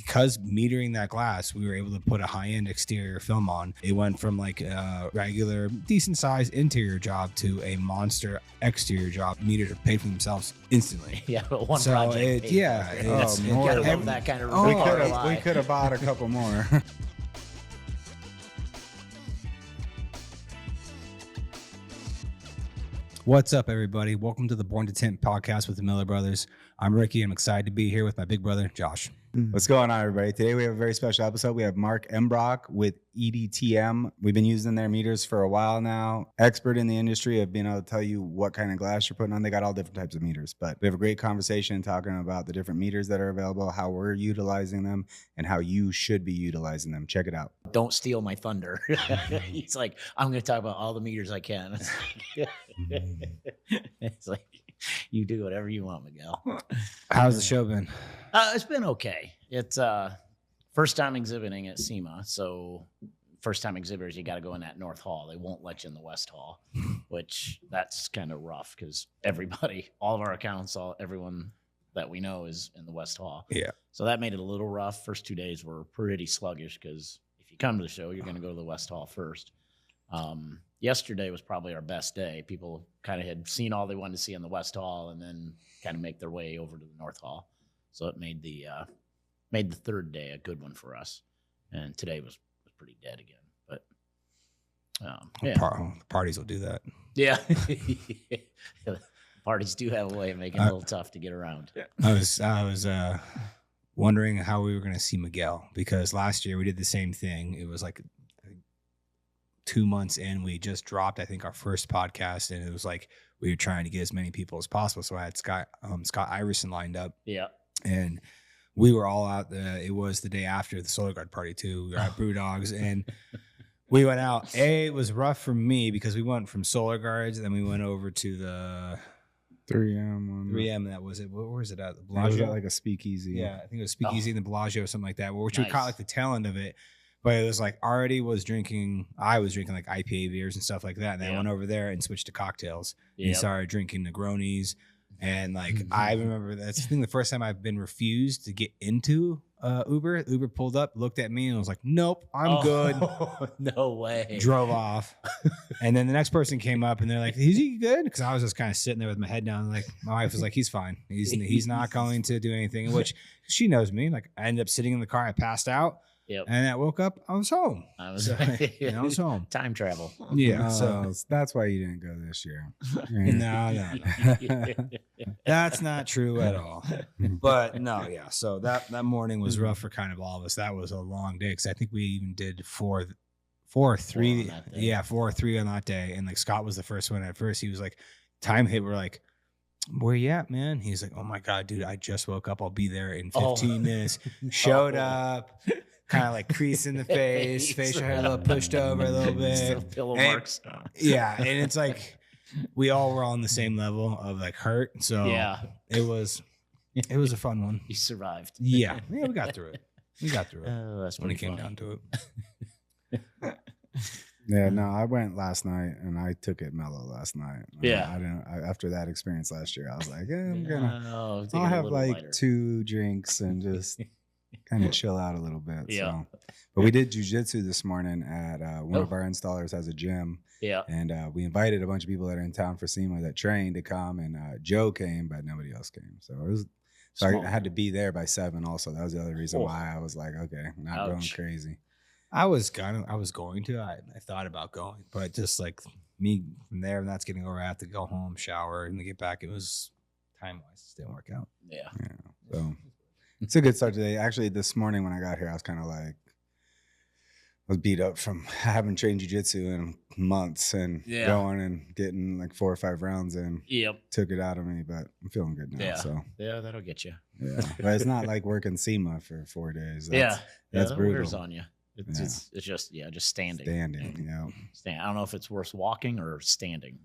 because metering that glass, we were able to put a high-end exterior film on. It went from like a regular, decent-sized interior job to a monster exterior job. Meters are paid for themselves instantly. Yeah, but one So project. it, yeah, it's, You gotta love that kind of We could have bought a couple more. What's up, everybody? Welcome to the Born to Tint podcast with the Miller Brothers. I'm Ricky. I'm excited to be here with my big brother, Josh. What's going on, everybody? Today we have a very special episode. We have Mark Embrock with EDTM. We've been using their meters for a while now. Expert in the industry of being able to tell you what kind of glass you're putting on. They got all different types of meters, but we have a great conversation talking about the different meters that are available, how we're utilizing them, and how you should be utilizing them. Check it out. Don't steal my thunder. He's like, I'm going to talk about all the meters I can. It's like, you do whatever you want, Miguel. How's the show been? It's been okay. It's first time exhibiting at SEMA. So first time exhibitors, you got to go in that North Hall. They won't let you in the West Hall, which that's kind of rough because everybody, all of our accounts, everyone that we know is in the West Hall. Yeah. So that made it a little rough. First 2 days were pretty sluggish because if you come to the show, you're going to go to the West Hall first. Yesterday was probably our best day. People kind of had seen all they wanted to see in the West Hall and then kind of make their way over to the North Hall. So it made the third day a good one for us. And today was pretty dead again. But yeah. The parties will do that. Yeah. Parties do have a way of making it a little tough to get around. I was wondering how we were going to see Miguel because last year we did the same thing. It was like 2 months in, we just dropped, I think, our first podcast, and it was like we were trying to get as many people as possible. So I had Scott Iverson lined up. Yeah. And we were all out. It was the day after the Solar Guard party too. We were at Brewdogs and we went out. It was rough for me because we went from Solar Guards and then we went over to the 3M. 3M. That was it. Where was it at? The It Bellagio. was like a speakeasy. Yeah, I think it was Speakeasy in the Bellagio or something like that. Which we Nice. caught like the tail end of it. But it was like I was drinking like IPA beers and stuff like that. And then I went over there and switched to cocktails and started drinking Negronis. And like I remember that's the first time I've been refused to get into Uber. Uber pulled up, looked at me, and was like, "Nope, I'm good." No way. Drove off. And then the next person came up, and they're like, "Is he good?" Because I was just kind of sitting there with my head down. Like my wife was like, "He's fine. He's not going to do anything." Which she knows me. Like I ended up sitting in the car. I passed out. Yep. And I woke up. I was home. I was home. Time travel. Yeah. So that's why you didn't go this year. No. That's not true at all. But no, yeah. So that morning was rough for kind of all of us. That was a long day because I think we even did 4 or 3. Yeah, 4 or 3 on that day. And like Scott was the first one. At first, he was like, time hit. We're like, where you at, man? He's like, oh my God, dude, I just woke up. I'll be there in 15 minutes. Showed up. Kind of like crease in the face, facial hair a little pushed over a little bit. Pillow marks. Yeah, and it's like we all were on the same level of like hurt. So yeah, it was a fun one. You survived. Yeah, we got through it. That's when it came down to it. Yeah, no, I went last night and I took it mellow last night. Yeah. After that experience last year, I was like, I'll have like lighter. 2 drinks and just kind of chill out a little bit. Yeah. So. But we did jujitsu this morning at one of our installers has a gym. Yeah. And we invited a bunch of people that are in town for SEMA that trained to come, and Joe came, but nobody else came. So it was. So I had to be there by 7 also. That was the other reason why I was like, okay, not going crazy. I was going to. I thought about going, but just like me from there, and that's getting over. I have to go home, shower, and then get back. It was time-wise. It didn't work out. Yeah. So it's a good start today. Actually, this morning when I got here, I was kind of like, was beat up from having trained jiu-jitsu in months and going and getting like 4 or 5 rounds in. Yep. Took it out of me, but I'm feeling good now. Yeah. So yeah, that'll get you. Yeah. But it's not like working SEMA for 4 days. That's brutal. Wears on you. It's just standing. Standing, I don't know if it's worse walking or standing.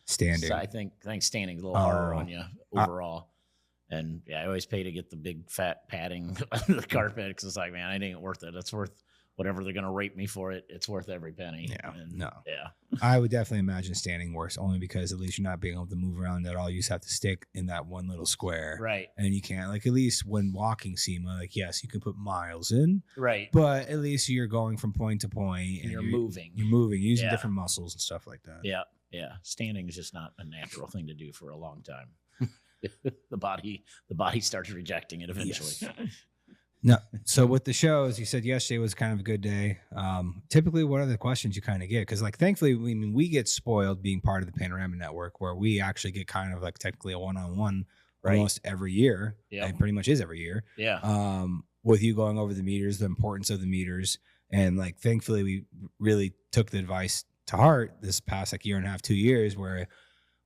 Standing. So I think standing is a little harder on you overall. And I always pay to get the big fat padding under the carpet because it's like, man, it ain't worth it. It's worth whatever they're going to rate me for it, it's worth every penny. Yeah, And, no. Yeah. I would definitely imagine standing worse, only because at least you're not being able to move around at all. You just have to stick in that one little square. Right. And you can't, like, at least when walking SEMA, like, yes, you can put miles in. Right. But at least you're going from point to point And you're moving. You're moving, using Yeah. different muscles and stuff like that. Yeah. Yeah. Standing is just not a natural thing to do for a long time. the body starts rejecting it eventually. Yes. No. So with the shows, you said yesterday was kind of a good day. Typically, what are the questions you kind of get? Because, like, thankfully, we get spoiled being part of the Panorama Network, where we actually get kind of like technically a one-on-one almost every year. Yeah. It pretty much is every year. Yeah. With you going over the meters, the importance of the meters, and like, thankfully, we really took the advice to heart this past like year and a half, 2 years, where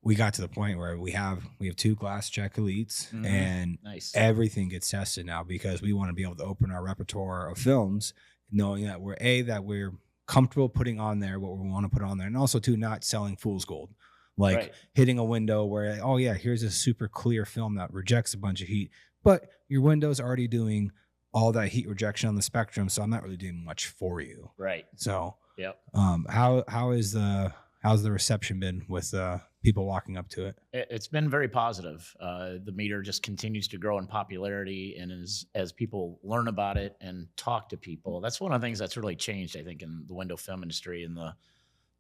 we got to the point where we have 2 glass check elites, and Nice. everything gets tested now, because we want to be able to open our repertoire of films, knowing that we're comfortable putting on there what we want to put on there, and also too, not selling fool's gold, like Right. hitting a window where, oh yeah, here's a super clear film that rejects a bunch of heat, but your window's already doing all that heat rejection on the spectrum, so I'm not really doing much for you. Right. So, Yep. how's the reception been with people walking up to it? It's been very positive. The meter just continues to grow in popularity, and as people learn about it and talk to people, that's one of the things that's really changed, I think, in the window film industry in the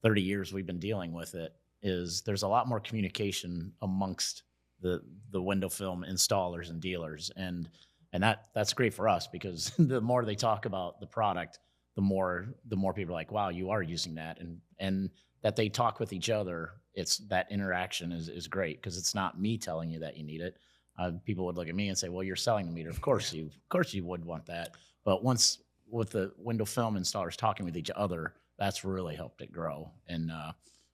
30 years we've been dealing with it. Is there's a lot more communication amongst the window film installers and dealers, and that's great for us, because the more they talk about the product, the more people are like, wow, you are using that, and that they talk with each other. It's that interaction is great, because it's not me telling you that you need it. People would look at me and say, well, you're selling the meter. Of course you would want that. But once with the window film installers talking with each other, that's really helped it grow. And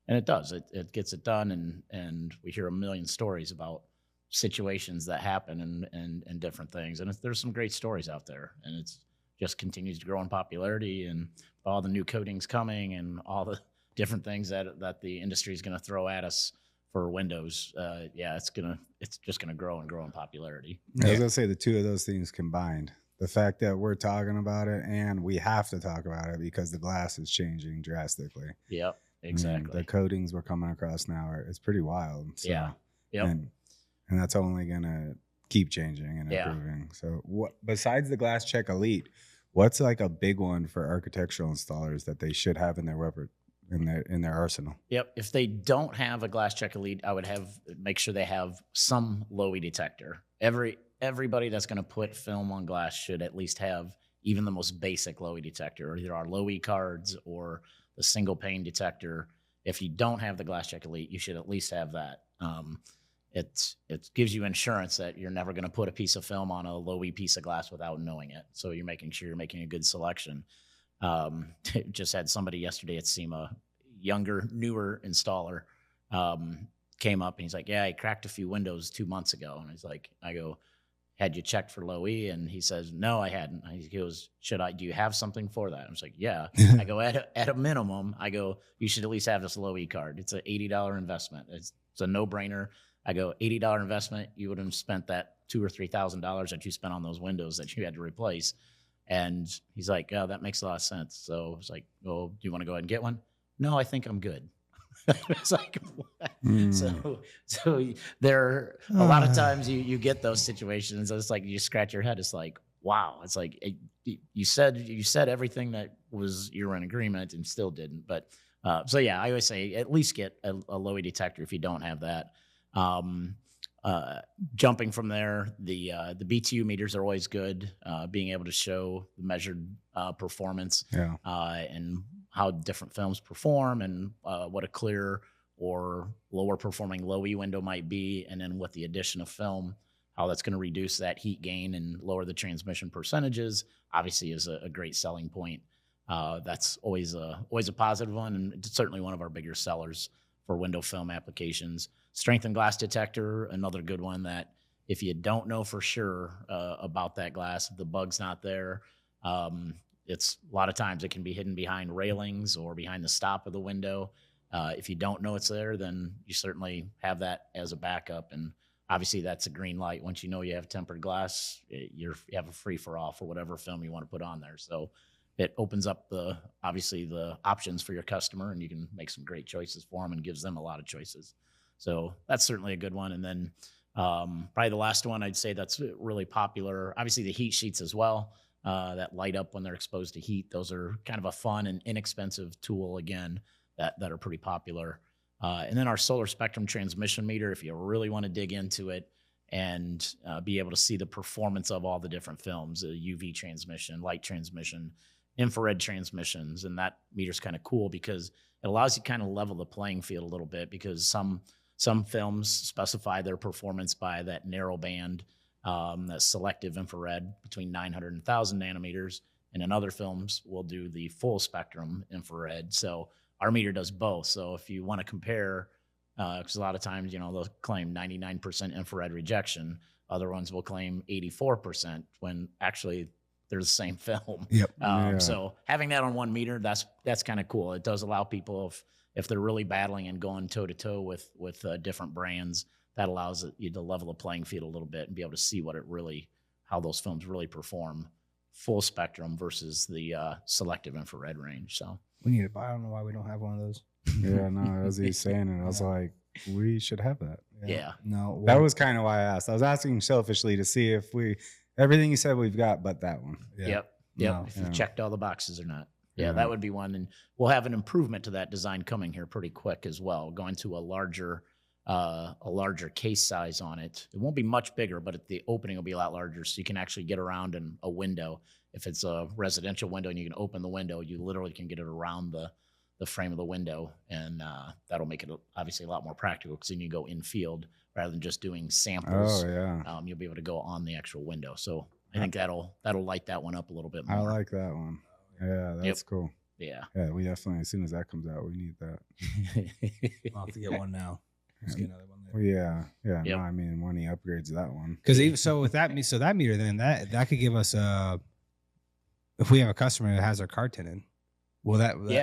it does, it gets it done. And we hear a million stories about situations that happen and different things. And there's some great stories out there, and it's just continues to grow in popularity, and all the new coatings coming and all the different things that the industry is going to throw at us for windows. It's just gonna grow and grow in popularity. I was gonna say the two of those things combined, the fact that we're talking about it and we have to talk about it because the glass is changing drastically. Yep, exactly. I mean, the coatings we're coming across now it's pretty wild. So, Yeah. Yep. And that's only gonna keep changing and improving. So what besides the glass check elite, what's like a big one for architectural installers that they should have in their in their arsenal? Yep. If they don't have a glass check elite, I would make sure they have some low E detector. Everybody that's going to put film on glass should at least have even the most basic low E detector, either our low E cards or the single pane detector. If you don't have the glass check elite, you should at least have that. It gives you insurance that you're never going to put a piece of film on a low E piece of glass without knowing it. So you're making sure you're making a good selection. Just had somebody yesterday at SEMA, younger, newer installer, came up and he's like, yeah, I cracked a few windows 2 months ago. And he's like, I go, had you checked for low E? And he says, no, I hadn't. He goes, do you have something for that? I was like, yeah. I go, at a minimum, I go, you should at least have this low E card. It's an $80 investment. It's a no brainer. I go, $80 investment. You would have spent that $2,000 or $3,000 that you spent on those windows that you had to replace. And he's like, oh, that makes a lot of sense. So I was like, well, do you want to go ahead and get one? No, I think I'm good. It's like, what? So there, a lot of times you get those situations. It's like you scratch your head. It's like, wow. It's like you said everything that was you're in agreement and still didn't. But so yeah, I always say at least get a low E detector if you don't have that. Jumping from there, the BTU meters are always good. Being able to show the measured performance and how different films perform and what a clear or lower performing low E window might be, and then with the addition of film, how that's going to reduce that heat gain and lower the transmission percentages, obviously is a great selling point. That's always a positive one, and it's certainly one of our bigger sellers for window film applications. Strengthened glass detector, another good one that if you don't know for sure about that glass, if the bug's not there, it's a lot of times it can be hidden behind railings or behind the stop of the window. If you don't know it's there, then you certainly have that as a backup. And obviously that's a green light. Once you know you have tempered glass, you have a free for all for whatever film you want to put on there. So it opens up obviously the options for your customer, and you can make some great choices for them and gives them a lot of choices. So that's certainly a good one. And then probably the last one I'd say that's really popular, obviously the heat sheets as well, that light up when they're exposed to heat. Those are kind of a fun and inexpensive tool, again, that are pretty popular. And then our solar spectrum transmission meter, if you really want to dig into it and be able to see the performance of all the different films, UV transmission, light transmission, infrared transmissions. And that meter's kind of cool because it allows you to kind of level the playing field a little bit, because some films specify their performance by that narrow band, that selective infrared between 900 and 1,000 nanometers. And in other films, we'll do the full spectrum infrared. So our meter does both. So if you want to compare, because a lot of times, they'll claim 99% infrared rejection. Other ones will claim 84% when actually they're the same film. Yep. So having that on one meter, that's kind of cool. It does allow people, if they're really battling and going toe to toe with different brands, that allows you to level the playing field a little bit and be able to see how those films really perform, full spectrum versus the selective infrared range. So we need to buy. I don't know why we don't have one of those. Yeah, no, as he's saying it, I was like, we should have that. Yeah. No, that was kind of why I asked. I was asking selfishly to see if everything you said we've got, but that one. Yeah. Yep. No, if you've checked all the boxes or not. Yeah, that would be one. And we'll have an improvement to that design coming here pretty quick as well, going to a larger case size on it. It won't be much bigger, but the opening will be a lot larger, so you can actually get around in a window. If it's a residential window and you can open the window, you literally can get it around the frame of the window, and that'll make it obviously a lot more practical, because then you go in field rather than just doing samples. Oh yeah. You'll be able to go on the actual window. So I think that'll light that one up a little bit more. I like that one. Yeah, that's cool. Yeah. Yeah, we definitely, as soon as that comes out, we need that. I'll have to get one now. Let's get another one there. Well, yeah. Yep. No, I mean, when he upgrades that one, Because even so, with that meter, then that could give us if we have a customer that has their car tinted, well,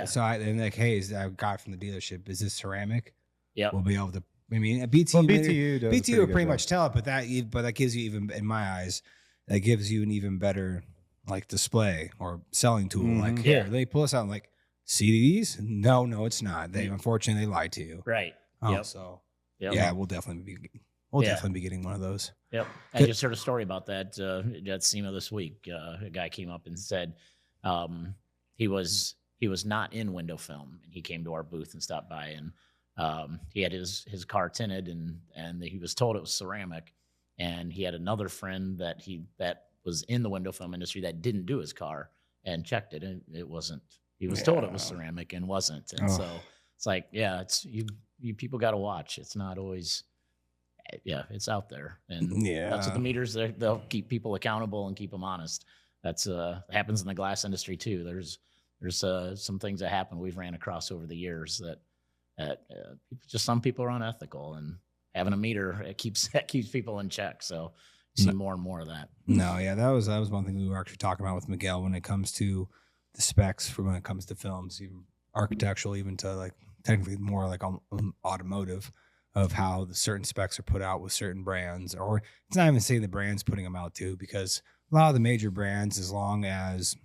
so in that case, I got from the dealership, is this ceramic? Yeah, we'll be able to. I mean, a BTU will pretty much tell it, but that gives you, even in my eyes, that gives you an even better like display or selling tool. Mm-hmm. Like here, they pull us out and like, see these? No, it's not. They unfortunately lied to you. Right. So yeah, we'll definitely be getting one of those. Yep. I just heard a story about that at SEMA this week. A guy came up and said he was not in window film, and he came to our booth and stopped by, and he had his car tinted, and he was told it was ceramic, and he had another friend that was in the window film industry that didn't do his car and checked it, and it wasn't. He was told it was ceramic and wasn't, and so it's like, it's you people got to watch. It's not always. Yeah, it's out there, and that's what the meters. They'll keep people accountable and keep them honest. That's happens in the glass industry too. There's some things that happen we've ran across over the years that just some people are unethical, and having a meter it keeps people in check. So you see more and more of that. No, yeah, that was one thing we were actually talking about with Miguel when it comes to the specs for when it comes to films, even architectural, even to like technically more like automotive, of how the certain specs are put out with certain brands, or it's not even saying the brand's putting them out too, because a lot of the major brands, as long as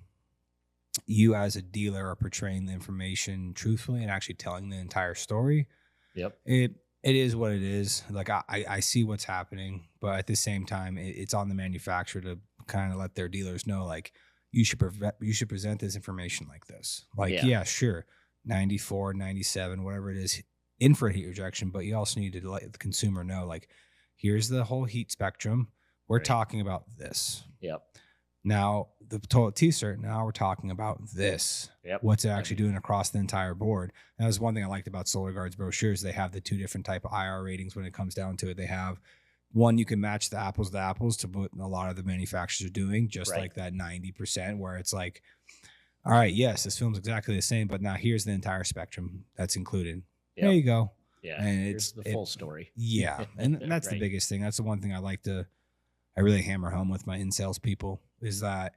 you as a dealer are portraying the information truthfully and actually telling the entire story, it is what it is. Like I see what's happening, but at the same time, it's on the manufacturer to kind of let their dealers know, like, you should present this information like this. Like, yeah, sure, 94, 97, whatever it is, infrared heat rejection, but you also need to let the consumer know, like, here's the whole heat spectrum. We're talking about this. Now, the total T-cert, now we're talking about this. What's it actually doing across the entire board? And that was one thing I liked about Solar Guard's brochures. They have the two different type of IR ratings when it comes down to it. They have one, you can match the apples to apples to what a lot of the manufacturers are doing, just like that 90%, where it's like, all right, yes, this film's exactly the same, but now here's the entire spectrum that's included. There you go. Yeah, and it's the full story. Yeah, and that's the biggest thing. That's the one thing I really hammer home with my in-sales people, is that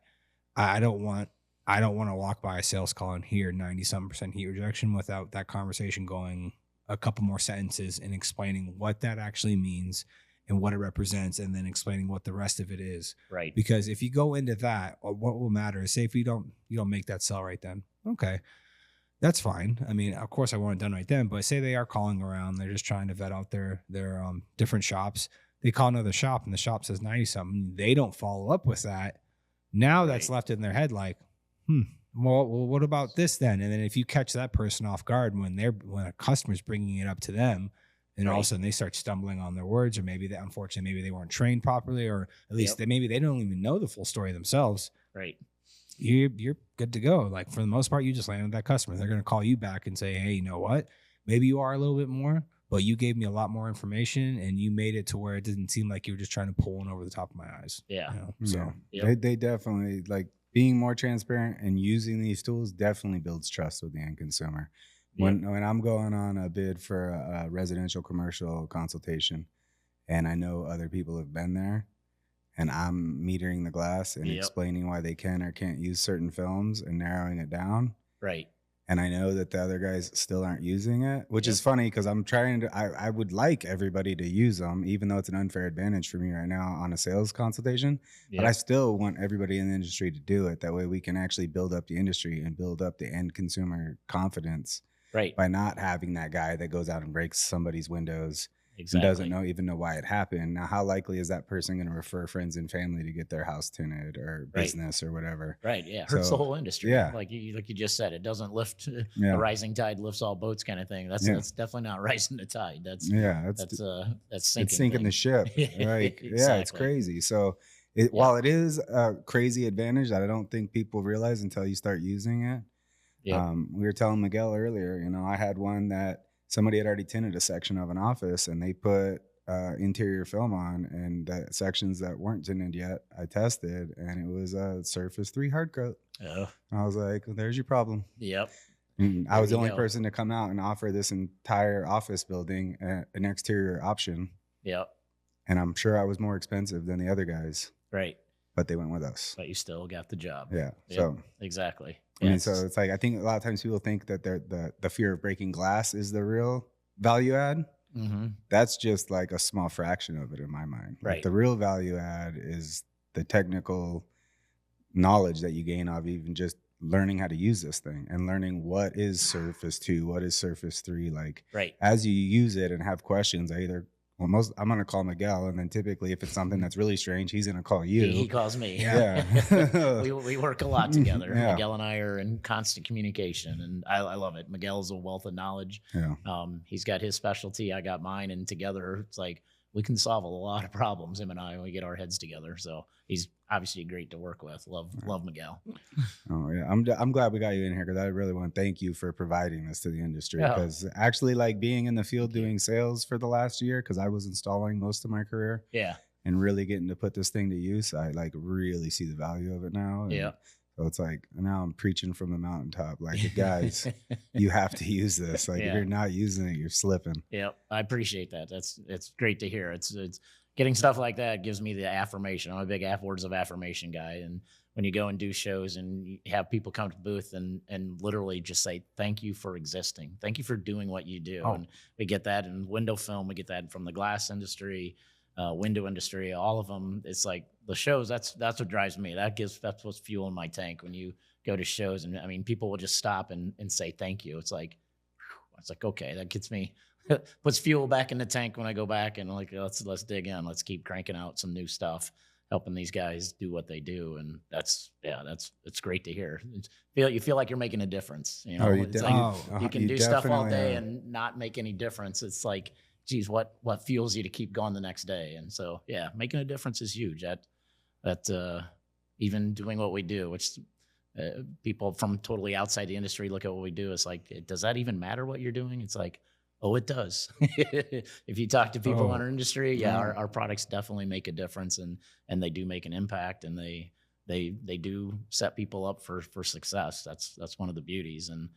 I don't want to walk by a sales call and hear 90-something% heat rejection without that conversation going a couple more sentences and explaining what that actually means and what it represents, and then explaining what the rest of it is. Right. Because if you go into that, what will matter is, say if you don't make that sell right then, okay, that's fine. I mean, of course I want it done right then, but say they are calling around, they're just trying to vet out their different shops. They call another shop and the shop says 90 something. They don't follow up with that. Now that's left in their head like, well, what about this then? And then if you catch that person off guard when a customer's bringing it up to them, and all of a sudden they start stumbling on their words, or maybe unfortunately, maybe they weren't trained properly, or at least maybe they don't even know the full story themselves. Right. You're good to go. Like for the most part, you just landed that customer. They're going to call you back and say, hey, you know what? Maybe you are a little bit more, but you gave me a lot more information and you made it to where it didn't seem like you were just trying to pull one over the top of my eyes. Yeah. You know? So they definitely, like, being more transparent and using these tools definitely builds trust with the end consumer. When I'm going on a bid for a residential commercial consultation and I know other people have been there, and I'm metering the glass and explaining why they can or can't use certain films and narrowing it down. Right. And I know that the other guys still aren't using it, which is funny because I'm trying to, I would like everybody to use them, even though it's an unfair advantage for me right now on a sales consultation. But I still want everybody in the industry to do it. That way we can actually build up the industry and build up the end consumer confidence. Right. By not having that guy that goes out and breaks somebody's windows. Exactly. And doesn't even know why it happened. Now, how likely is that person going to refer friends and family to get their house tinted or business or whatever? Right. Yeah. Hurts the whole industry. Yeah. Like you just said, it doesn't lift. A rising tide lifts all boats kind of thing. That's definitely not rising the tide. That's sinking. It's sinking the ship. Right. Exactly. Yeah. It's crazy. So while it is a crazy advantage that I don't think people realize until you start using it. Yeah. We were telling Miguel earlier, I had one that somebody had already tinted a section of an office and they put interior film on, and the sections that weren't tinted yet, I tested, and it was a Surface 3 hard coat. Oh. I was like, well, there's your problem. Yep. And I was the only person to come out and offer this entire office building an exterior option. Yep. And I'm sure I was more expensive than the other guys. Right. But they went with us. But you still got the job. Yeah. Yep. So exactly. I mean, so it's like, I think a lot of times people think that the fear of breaking glass is the real value add. Mm-hmm. That's just like a small fraction of it in my mind. Right. Like the real value add is the technical knowledge that you gain of even just learning how to use this thing and learning what is Surface 2, what is Surface 3. Like, as you use it and have questions, I'm going to call Miguel, and then typically if it's something that's really strange, he's going to call you. He calls me. Yeah. we work a lot together. Yeah. Miguel and I are in constant communication, and I love it. Miguel's a wealth of knowledge. Yeah. He's got his specialty. I got mine, and together it's like we can solve a lot of problems, him and I, when we get our heads together. So he's obviously great to work with. Love Miguel. Oh yeah, I'm glad we got you in here because I really want to thank you for providing this to the industry. Because actually, like being in the field doing sales for the last year, because I was installing most of my career. Yeah. And really getting to put this thing to use, I like really see the value of it now. Yeah. So it's like now I'm preaching from the mountaintop. Like, guys, you have to use this. Like, if you're not using it, you're slipping. Yeah, I appreciate that. It's great to hear. It's getting stuff like that gives me the affirmation. I'm a big words of affirmation guy. And when you go and do shows and you have people come to the booth and literally just say, thank you for existing. Thank you for doing what you do. Oh. And we get that in window film. We get that from the glass industry, window industry, all of them. It's like the shows, that's what drives me. That's what's fueling my tank when you go to shows. And I mean, people will just stop and say, thank you. It's like, okay, that gets me, puts fuel back in the tank when I go back and like, let's dig in. Let's keep cranking out some new stuff, helping these guys do what they do. And it's great to hear. You feel like you're making a difference. You know, you can do stuff all day and not make any difference. It's like, geez, what fuels you to keep going the next day? And so, yeah, making a difference is huge. That even doing what we do, which people from totally outside the industry look at what we do. It's like, does that even matter what you're doing? It's like, oh, it does. If you talk to people in our industry, our products definitely make a difference, and they do make an impact, and they do set people up for success. That's one of the beauties. And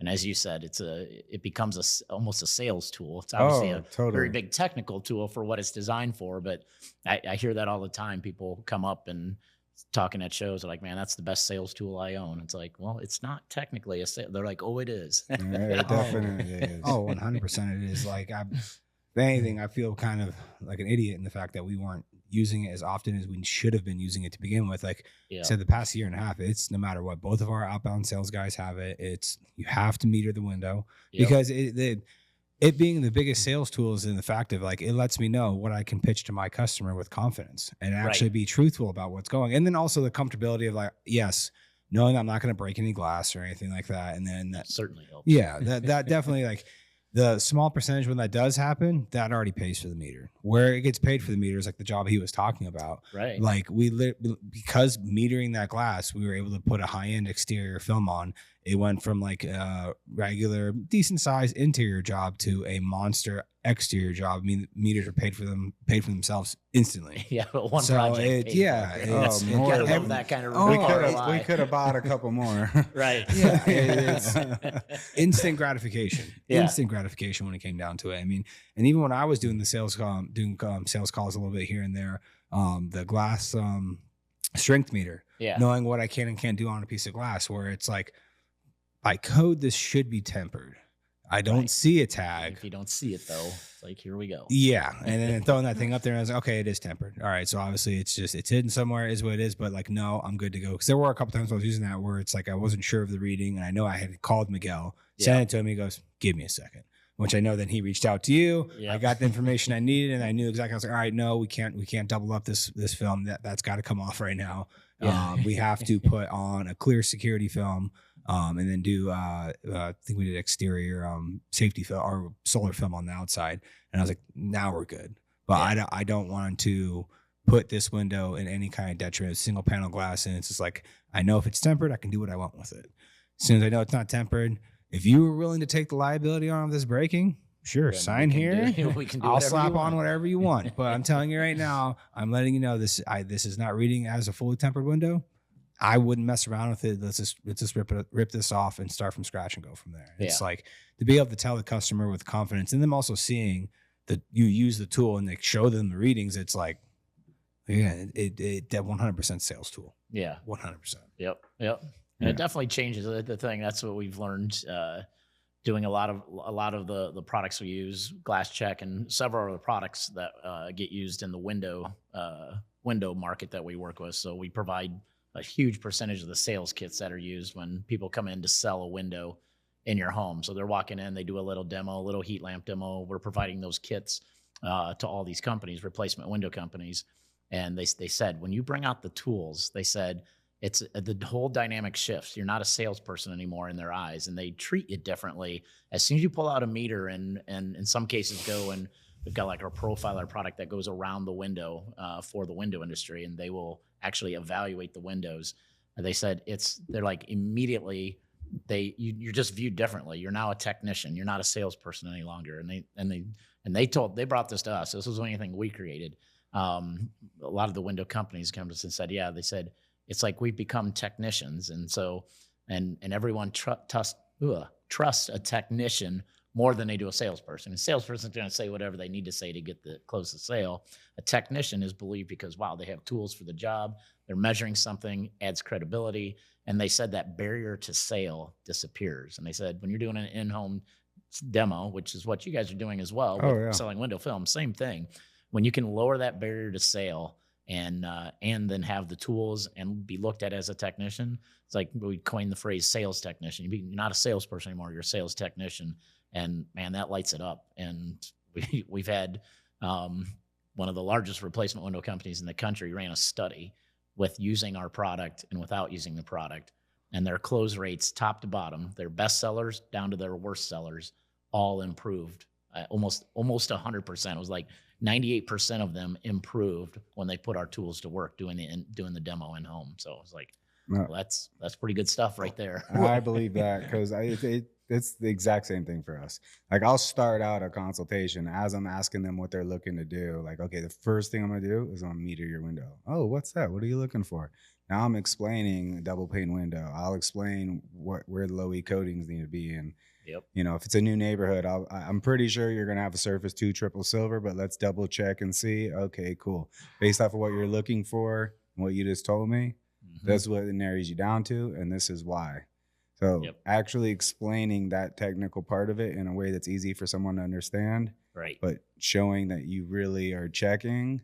as you said, it becomes almost a sales tool. It's obviously a very big technical tool for what it's designed for. But I hear that all the time. People come up and talking at shows are like, man, that's the best sales tool I own. It's like, well, it's not technically a sale. They're like, oh, it is. Yeah, it definitely is. Oh, 100% it is. Like if anything, I feel kind of like an idiot in the fact that we weren't using it as often as we should have been using it to begin with. Like I said, the past year and a half, it's no matter what, both of our outbound sales guys have it. It's you have to meter the window because it being the biggest sales tool is in the fact of like it lets me know what I can pitch to my customer with confidence and actually be truthful about what's going. And then also the comfortability of like, yes, knowing I'm not going to break any glass or anything like that. And then that certainly helps. Yeah, that definitely like the small percentage when that does happen, that already pays for the meter. Where it gets paid for the meter is like the job he was talking about. Right. Like because metering that glass, we were able to put a high-end exterior film on. It went from like a regular, decent sized interior job to a monster exterior job. I mean, meters are paid for themselves instantly. Yeah, but one So project. it, yeah, It's, you more gotta than- love that kind of. We could have bought a couple more. Right. Yeah, it's instant gratification. Yeah. Instant gratification when it came down to it. I mean, and even when I was doing the sales sales calls a little bit here and there, the glass strength meter, Yeah. knowing what I can and can't do on a piece of glass, where it's like by code this should be tempered. I don't see a tag. If you don't see it though, it's like here we go. Yeah, and then throwing that thing up there, and I was like, okay, it is tempered. All right, so obviously it's hidden somewhere, is what it is. But like, no, I'm good to go. Because there were a couple times I was using that where it's like I wasn't sure of the reading, and I know I had called Miguel, sent it to him. He goes, "Give me a second." Which I know then he reached out to you. Yeah. I got the information I needed, and I knew exactly. I was like, all right, no, we can't double up this film. That's got to come off right now. Yeah. We have to put on a clear security film. And then do I think we did exterior safety film or solar film on the outside, and I was like, now we're good. But I don't want to put this window in any kind of detriment. Single panel glass, and it's just like I know if it's tempered, I can do what I want with it. As soon as I know it's not tempered, if you were willing to take the liability on this breaking, sure, Then sign here. we can do I'll whatever slap you on want. whatever you want. But I'm telling you right now, I'm letting you know this is not reading as a fully tempered window. I wouldn't mess around with it. Let's just rip this off and start from scratch and go from there. It's like to be able to tell the customer with confidence, and them also seeing that you use the tool and they show them the readings. It's like, yeah, it that 100% sales tool. Yeah. 100%. Yep. And it definitely changes the thing. That's what we've learned doing a lot of the products we use, Glass Check, and several other products that get used in the window market that we work with. So we provide a huge percentage of the sales kits that are used when people come in to sell a window in your home. So they're walking in, they do a little demo, a little heat lamp demo. We're providing those kits to all these companies, replacement window companies. And they said, when you bring out the tools, they said, it's the whole dynamic shifts. You're not a salesperson anymore in their eyes, and they treat you differently. As soon as you pull out a meter and in some cases go and we've got like our profiler product that goes around the window for the window industry, and they will actually evaluate the windows. And they said they're like immediately you're just viewed differently. You're now a technician. You're not a salesperson any longer. And they brought this to us. This was anything we created. A lot of the window companies come to us and said, yeah, they said it's like we've become technicians, and so and everyone trusts a technician more than they do a salesperson. A salesperson's going to say whatever they need to say to close the sale. A technician is believed because, wow, they have tools for the job. They're measuring something, adds credibility. And they said that barrier to sale disappears. And they said, when you're doing an in-home demo, which is what you guys are doing as well, selling window film, same thing. When you can lower that barrier to sale and then have the tools and be looked at as a technician, it's like we coined the phrase sales technician. You're not a salesperson anymore, you're a sales technician. And man, that lights it up. And we've had one of the largest replacement window companies in the country ran a study with using our product and without using the product. And their close rates, top to bottom, their best sellers down to their worst sellers, all improved almost 100%. It was like 98% of them improved when they put our tools to work doing the demo in home. So it was like, well, that's pretty good stuff right there. I believe that because it's the exact same thing for us. Like I'll start out a consultation as I'm asking them what they're looking to do. Like, okay, the first thing I'm gonna do is I'm gonna meter your window. Oh, what's that? What are you looking for? Now I'm explaining a double pane window. I'll explain where the low E coatings need to be. And you know, if it's a new neighborhood, I'm pretty sure you're gonna have a surface 2 triple silver, but let's double check and see. Okay, cool. Based off of what you're looking for and what you just told me, that's what it narrows you down to, and this is why. So actually explaining that technical part of it in a way that's easy for someone to understand Right. But showing that you really are checking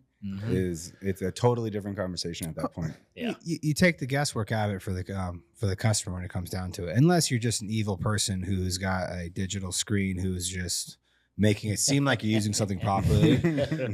it's a totally different conversation at that point. Yeah. You take the guesswork out of it for the customer when it comes down to it, unless you're just an evil person who's got a digital screen who's just making it seem like you're using something properly.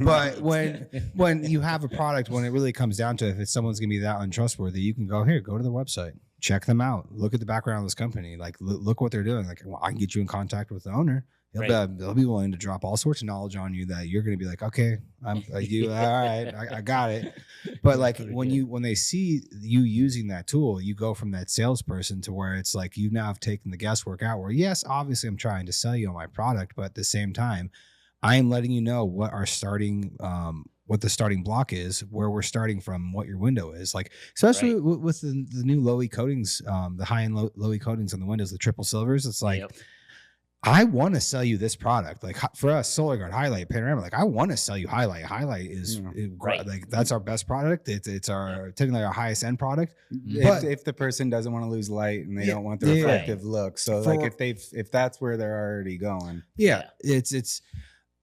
But when you have a product, when it really comes down to it, if someone's gonna be that untrustworthy, you can go to their website, check them out, look at the background of this company, like look what they're doing. Like, well, I can get you in contact with the owner. They'll be willing to drop all sorts of knowledge on you that you're going to be like, okay, I'm you. All right, I got it. But like when they see you using that tool, you go from that salesperson to where it's like you now have taken the guesswork out. Where yes, obviously I'm trying to sell you on my product, but at the same time, I am letting you know what our starting what the starting block is, where we're starting from, what your window is. Like, especially with the new low E coatings, the high end low E coatings on the windows, the triple silvers. It's like. Yep. I want to sell you this product. Like for us, Solar Guard, Highlight, Panorama. Like I want to sell you Highlight. Highlight is like that's our best product. It's our technically our highest end product. But if the person doesn't want to lose light and they don't want the reflective look, so like if that's where they're already going, it's.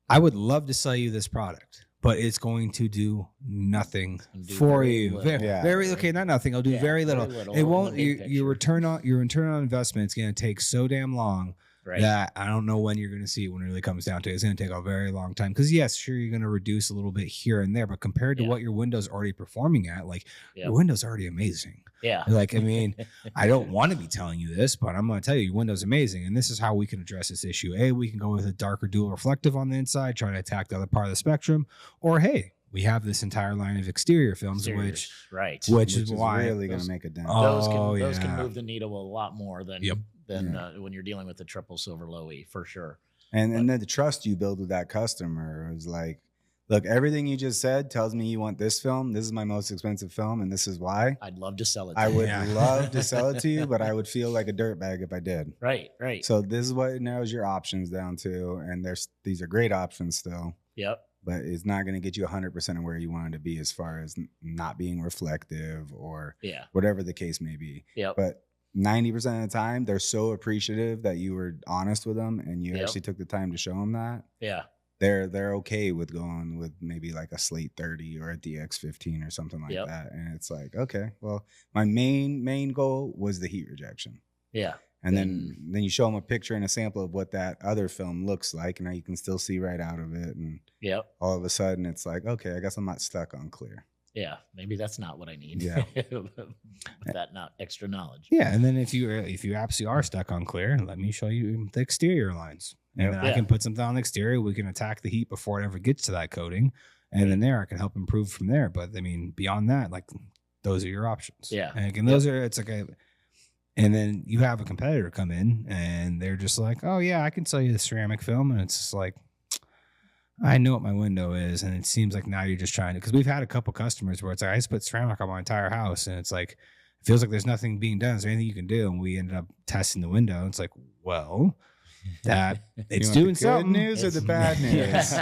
I would love to sell you this product, but it's going to do nothing for you. Very okay, not nothing. I'll do very little. It won't. Your return on investment is going to take so damn long. That I don't know when you're going to see it when it really comes down to it. It's going to take a very long time because yes, sure, you're going to reduce a little bit here and there, but compared to what your window's already performing at, like your window's already amazing. Yeah. Like, I mean, I don't want to be telling you this, but I'm going to tell you your window's amazing. And this is how we can address this issue. A, we can go with a darker dual reflective on the inside, try to attack the other part of the spectrum, or hey, we have this entire line of exterior films, which is why really going to make a dent. Those can move the needle a lot more than when you're dealing with the triple silver low E for sure. And then the trust you build with that customer is like, look, everything you just said tells me you want this film. This is my most expensive film, and this is why. I'd love to sell it to you. I would love to sell it to you, but I would feel like a dirtbag if I did. Right. So this is what it narrows your options down to, and these are great options still. Yep. But it's not going to get you 100% of where you wanted to be as far as not being reflective or whatever the case may be. Yep. But 90% of the time, they're so appreciative that you were honest with them and you actually took the time to show them that. Yeah. They're okay with going with maybe like a Slate 30 or a DX 15 or something like that. And it's like, okay, well, my main goal was the heat rejection. Yeah. And then you show them a picture and a sample of what that other film looks like, and now you can still see right out of it. And all of a sudden, it's like, okay, I guess I'm not stuck on clear. Yeah, maybe that's not what I need. Yeah, with that not extra knowledge. Yeah, and then if you absolutely are stuck on clear, let me show you the exterior lines, and then I can put something on the exterior. We can attack the heat before it ever gets to that coating, and then I can help improve from there. But I mean, beyond that, like those are your options. Yeah, and those are it's like and then you have a competitor come in and they're just like, oh yeah, I can sell you the ceramic film, and it's just like, I know what my window is, and it seems like now you're just trying to, because we've had a couple customers where it's like, I just put ceramic on my entire house, and it's like, it feels like there's nothing being done. Is there anything you can do? And we ended up testing the window. And it's like, well, that it's doing something. Good news or the bad news?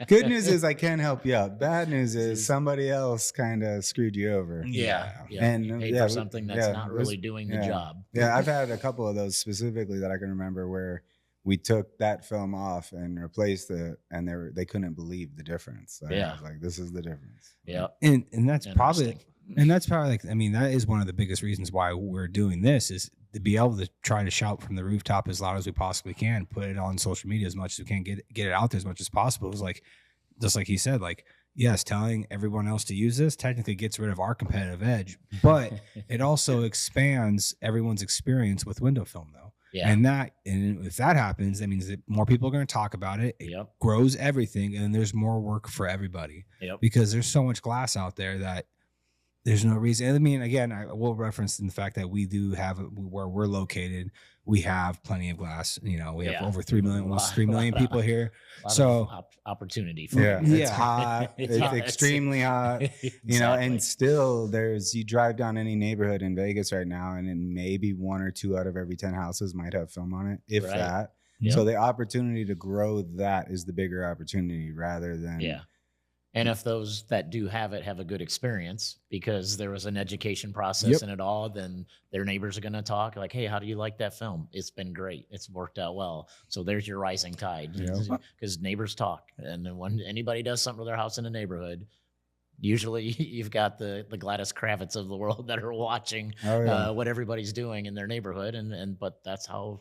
Good news is I can help you out. Bad news is somebody else kind of screwed you over. Yeah. And you paid for something that's not really doing the job. Yeah, I've had a couple of those specifically that I can remember where we took that film off and replaced it, and they couldn't believe the difference. So I was like, this is the difference. Yeah. And that's probably like, I mean, that is one of the biggest reasons why we're doing this, is to be able to try to shout from the rooftop as loud as we possibly can, put it on social media as much as we can, get it out there as much as possible. It was like, just like he said, like, yes, telling everyone else to use this technically gets rid of our competitive edge, but it also expands everyone's experience with window film, though. Yeah. And if that happens, that means that more people are going to talk about it. It grows everything, and there's more work for everybody. Because there's so much glass out there that there's no reason. I mean, again, I will reference in the fact that we do have, where we're located, we have plenty of glass. You know, we have over 3 million, almost 3 million people here. So opportunity for it's hot. It's extremely hot. You know, and still you drive down any neighborhood in Vegas right now, and then maybe 1 or 2 out of every 10 houses might have film on it, if that. So the opportunity to grow that is the bigger opportunity, rather than And if those that do have it have a good experience because there was an education process in it all, then their neighbors are going to talk like, hey, how do you like that film? It's been great. It's worked out well. So there's your rising tide because neighbors talk. And then when anybody does something to their house in a neighborhood, usually you've got the Gladys Kravitz of the world that are watching what everybody's doing in their neighborhood. But that's how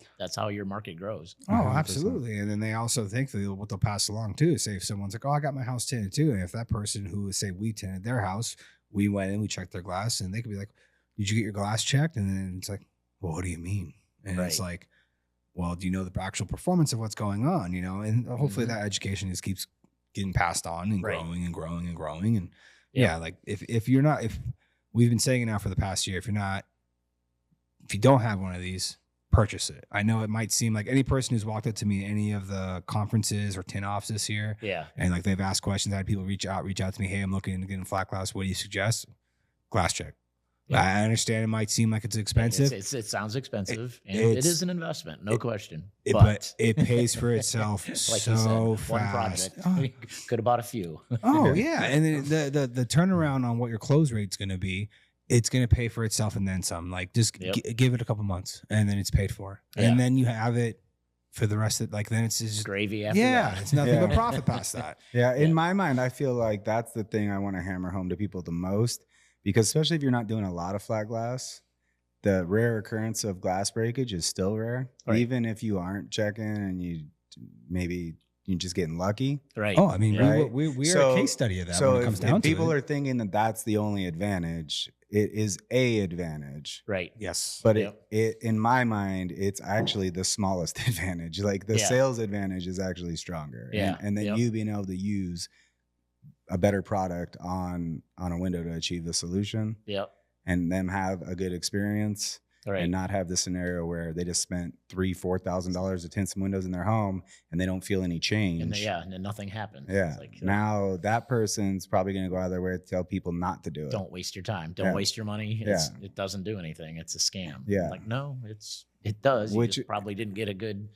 your market grows. Oh, 100%. Absolutely. And then they also think that what they'll pass along too is say if someone's like, oh, I got my house tinted too. And if that person who say we tinted their house, we went in, we checked their glass, and they could be like, did you get your glass checked? And then it's like, well, what do you mean? And it's like, well, do you know the actual performance of what's going on? And hopefully that education just keeps getting passed on and growing and growing and growing. And like if you're not, if we've been saying it now for the past year, if you don't have one of these, purchase it. I know it might seem like any person who's walked up to me at any of the conferences or tin offs this year, and like they've asked questions, I had people reach out to me, hey, I'm looking into getting flat glass. What do you suggest? Glass check. I understand it might seem like it's expensive. It sounds expensive, and it is an investment, no question. But it pays for itself like so you said, fast. One project. Could have bought a few. And then the turnaround on what your close rate's going to be, it's going to pay for itself and then some. Like just give it a couple months, and then it's paid for, and then you have it for the rest of it. Like then it's just gravy after that. It's nothing but profit past that. In my mind, I feel like that's the thing I want to hammer home to people the most. Because especially if you're not doing a lot of flat glass, the rare occurrence of glass breakage is still rare. Right. Even if you aren't checking and you're just getting lucky. Right. Oh, I mean, we are a case study of that when it comes down to it. So if people are thinking that that's the only advantage, it is a advantage. Right. Yes. But it in my mind, it's actually the smallest advantage. Like the sales advantage is actually stronger. Yeah. And then you being able to use a better product on a window to achieve the solution. And them have a good experience and not have the scenario where they just spent $3,000-$4,000 to tint some windows in their home and they don't feel any change. And then nothing happens. Yeah. Now that person's probably going to go out of their way to tell people not to do it. Don't waste your time. Don't waste your money. It doesn't do anything. It's a scam. Yeah. Like, no, it does. You just probably didn't get a good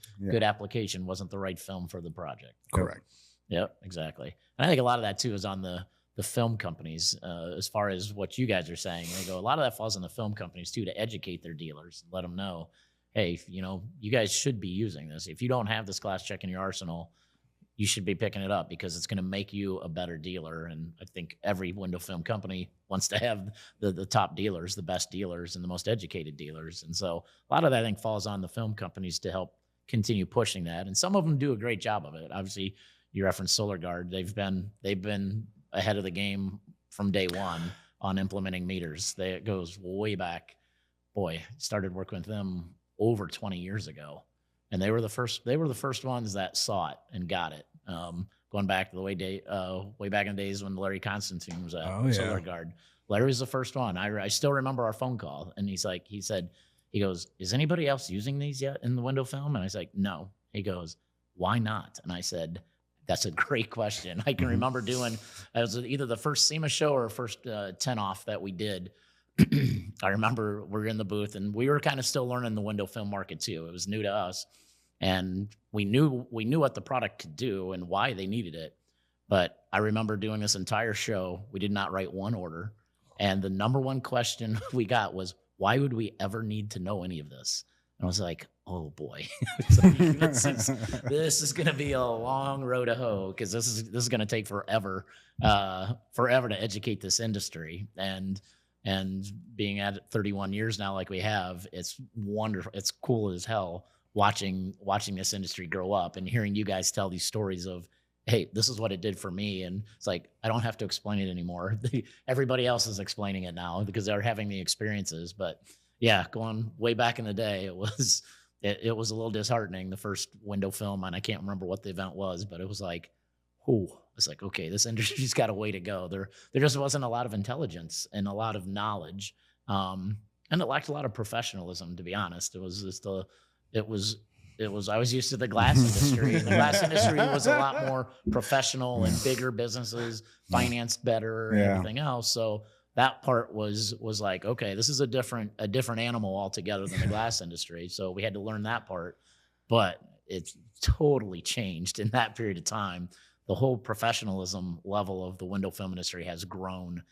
application. Wasn't the right film for the project. Correct. Yep, exactly. And I think a lot of that too is on the film companies, as far as what you guys are saying. They go, a lot of that falls on the film companies too, to educate their dealers and let them know, hey, you guys should be using this. If you don't have this glass check in your arsenal, you should be picking it up because it's going to make you a better dealer. And I think every window film company wants to have the top dealers, the best dealers, and the most educated dealers. And so a lot of that, I think, falls on the film companies to help continue pushing that. And some of them do a great job of it. Obviously, you referenced Solar Guard. They've been ahead of the game from day one on implementing meters. It goes way back. Boy, started working with them over 20 years ago, and they were the first ones that saw it and got it. Going back to the way back in the days when Larry Constantine was at Solar Guard. Larry was the first one. I still remember our phone call, and he goes, is anybody else using these yet in the window film? And I was like, no. He goes, why not? And I said, that's a great question. I can remember it was either the first SEMA show or first 10 off that we did. I remember we're in the booth and we were kind of still learning the window film market too. It was new to us, and we knew what the product could do and why they needed it. But I remember doing this entire show. We did not write one order. And the number one question we got was, why would we ever need to know any of this? And I was like, oh boy, this is going to be a long road to hoe, because this is going to take forever to educate this industry. And being at it 31 years now, like we have, it's wonderful. It's cool as hell watching this industry grow up and hearing you guys tell these stories of, hey, this is what it did for me. And it's like, I don't have to explain it anymore. Everybody else is explaining it now because they're having the experiences. But yeah, going way back in the day, it was a little disheartening, the first window film, and I can't remember what the event was, but it was like, it's like, okay, this industry's got a way to go. There just wasn't a lot of intelligence and a lot of knowledge, and it lacked a lot of professionalism, to be honest. I was used to the glass industry. The glass industry was a lot more professional and bigger businesses, financed better, and everything else. So that part was like, okay, this is a different animal altogether than the glass industry. So we had to learn that part, but it's totally changed in that period of time. the whole professionalism level of the window film industry has grown.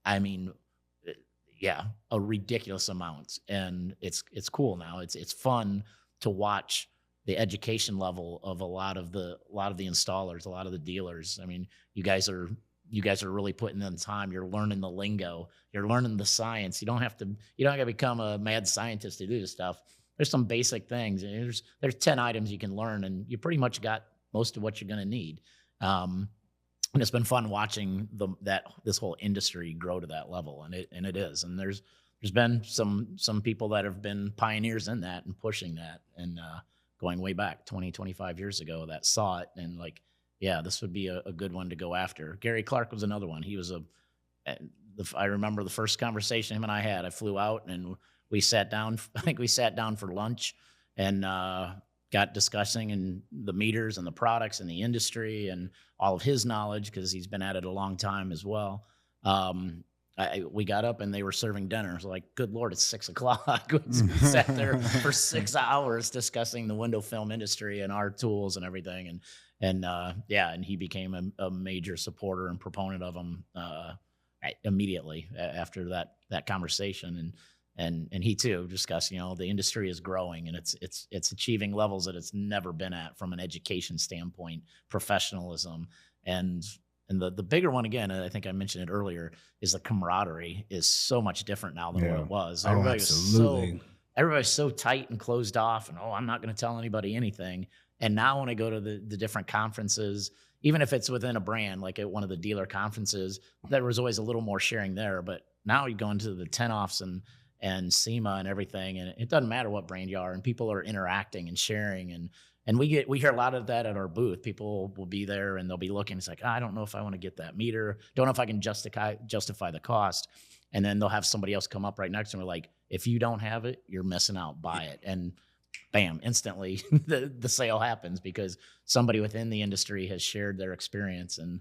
I mean, yeah, a ridiculous amount, and it's cool now. It's fun to watch the education level of a lot of the installers, a lot of the dealers. I mean, you guys are really putting in the time. You're learning the lingo. You're learning the science. You don't have to become a mad scientist to do this stuff. There's some basic things. And there's 10 items you can learn, and you pretty much got most of what you're going to need. And it's been fun watching this whole industry grow to that level, and it is. And there's been some people that have been pioneers in that and pushing that, and going way back 20, 25 years ago, that saw it and like, yeah, this would be a good one to go after. Gary Clark was another one. He was I remember the first conversation him and I had. I flew out and we sat down. I think we sat down for lunch and got discussing and the meters and the products and the industry and all of his knowledge, because he's been at it a long time as well. We got up and they were serving dinner. I was like, good Lord, it's 6:00. We sat there for 6 hours discussing the window film industry and our tools and everything. And he became a major supporter and proponent of them immediately after that conversation. And he too discussed, the industry is growing and it's achieving levels that it's never been at from an education standpoint, professionalism, and the bigger one, again, I think I mentioned it earlier, is the camaraderie is so much different now than what it was. Everybody's so tight and closed off, and I'm not going to tell anybody anything. And now when I go to the different conferences, even if it's within a brand, like at one of the dealer conferences, there was always a little more sharing there. But now you go into the 10-offs and SEMA and everything, and it doesn't matter what brand you are, and people are interacting and sharing, and we hear a lot of that at our booth. People will be there and they'll be looking. It's like, I don't know if I want to get that meter. Don't know if I can justify the cost. And then they'll have somebody else come up right next to them. Like, if you don't have it, you're missing out. Buy it. And bam, instantly the sale happens because somebody within the industry has shared their experience. And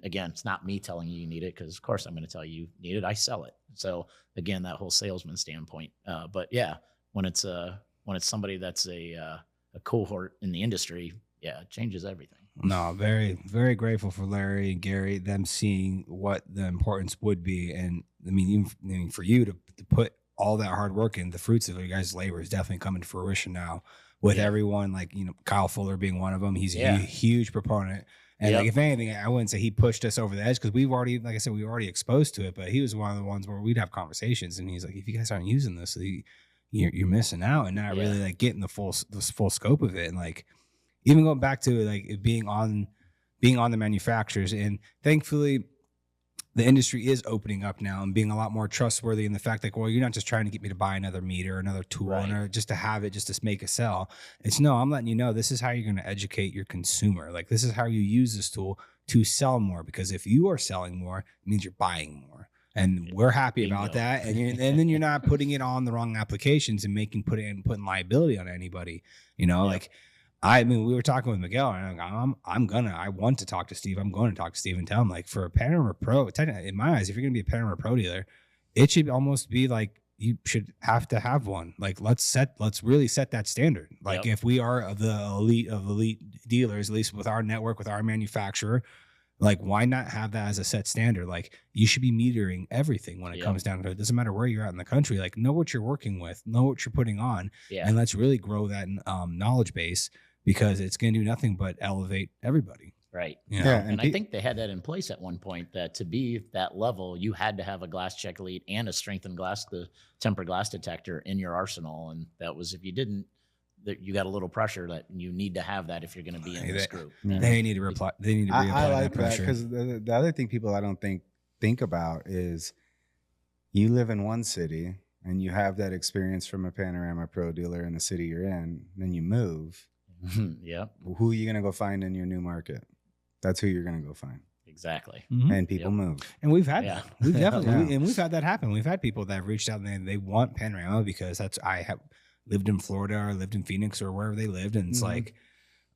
again, it's not me telling you need it, because of course I'm going to tell you need it. I sell it. So again, that whole salesman standpoint. But yeah, when it's somebody that's a cohort in the industry, yeah, it changes everything. No, very, very grateful for Larry and Gary, them seeing what the importance would be. And I mean, even for you to put all that hard work in, the fruits of your guys' labor is definitely coming to fruition now with everyone, like, Kyle Fuller being one of them. He's a huge proponent. And like, if anything, I wouldn't say he pushed us over the edge, because we've already, like I said, we were already exposed to it, but he was one of the ones where we'd have conversations and he's like, if you guys aren't using this, you're missing out and not really like getting the full scope of it. And like, even going back to like it being on the manufacturers, and thankfully the industry is opening up now and being a lot more trustworthy in the fact that, well, you're not just trying to get me to buy another meter, another tool, or just to have it, just to make a sell. It's no, I'm letting you know, this is how you're going to educate your consumer. Like, this is how you use this tool to sell more, because if you are selling more, it means you're buying more. And we're happy about that. And then you're not putting it on the wrong applications and putting liability on anybody, like, I mean, we were talking with Miguel, and I want to talk to Steve. I'm going to talk to Steve and tell him, like, for a Panorama Pro, in my eyes, if you're going to be a Panorama Pro dealer, it should almost be like, you should have to have one. Like, let's really set that standard. Like, if we are the elite of elite dealers, at least with our network, with our manufacturer, like, why not have that as a set standard? Like, you should be metering everything when it comes down to it. It doesn't matter where you're at in the country. Like, know what you're working with, know what you're putting on, and let's really grow that knowledge base, because it's going to do nothing but elevate everybody. Right. And I think they had that in place at one point, that to be that level, you had to have a Glass Check Elite and a strengthened the tempered glass detector in your arsenal. And that was, if you didn't, that you got a little pressure that you need to have that if you're going to be in this group. They need to reapply I like that pressure. because the other thing people I don't think about is, you live in one city and you have that experience from a Panorama Pro dealer in the city you're in, then you move. Who are you going to go find in your new market? That's who you're going to go find. Exactly. And people move. And we've had that. We've definitely, and we've had that happen. We've had people that have reached out and they want Panorama, because I have lived in Florida or lived in Phoenix or wherever they lived. And it's like,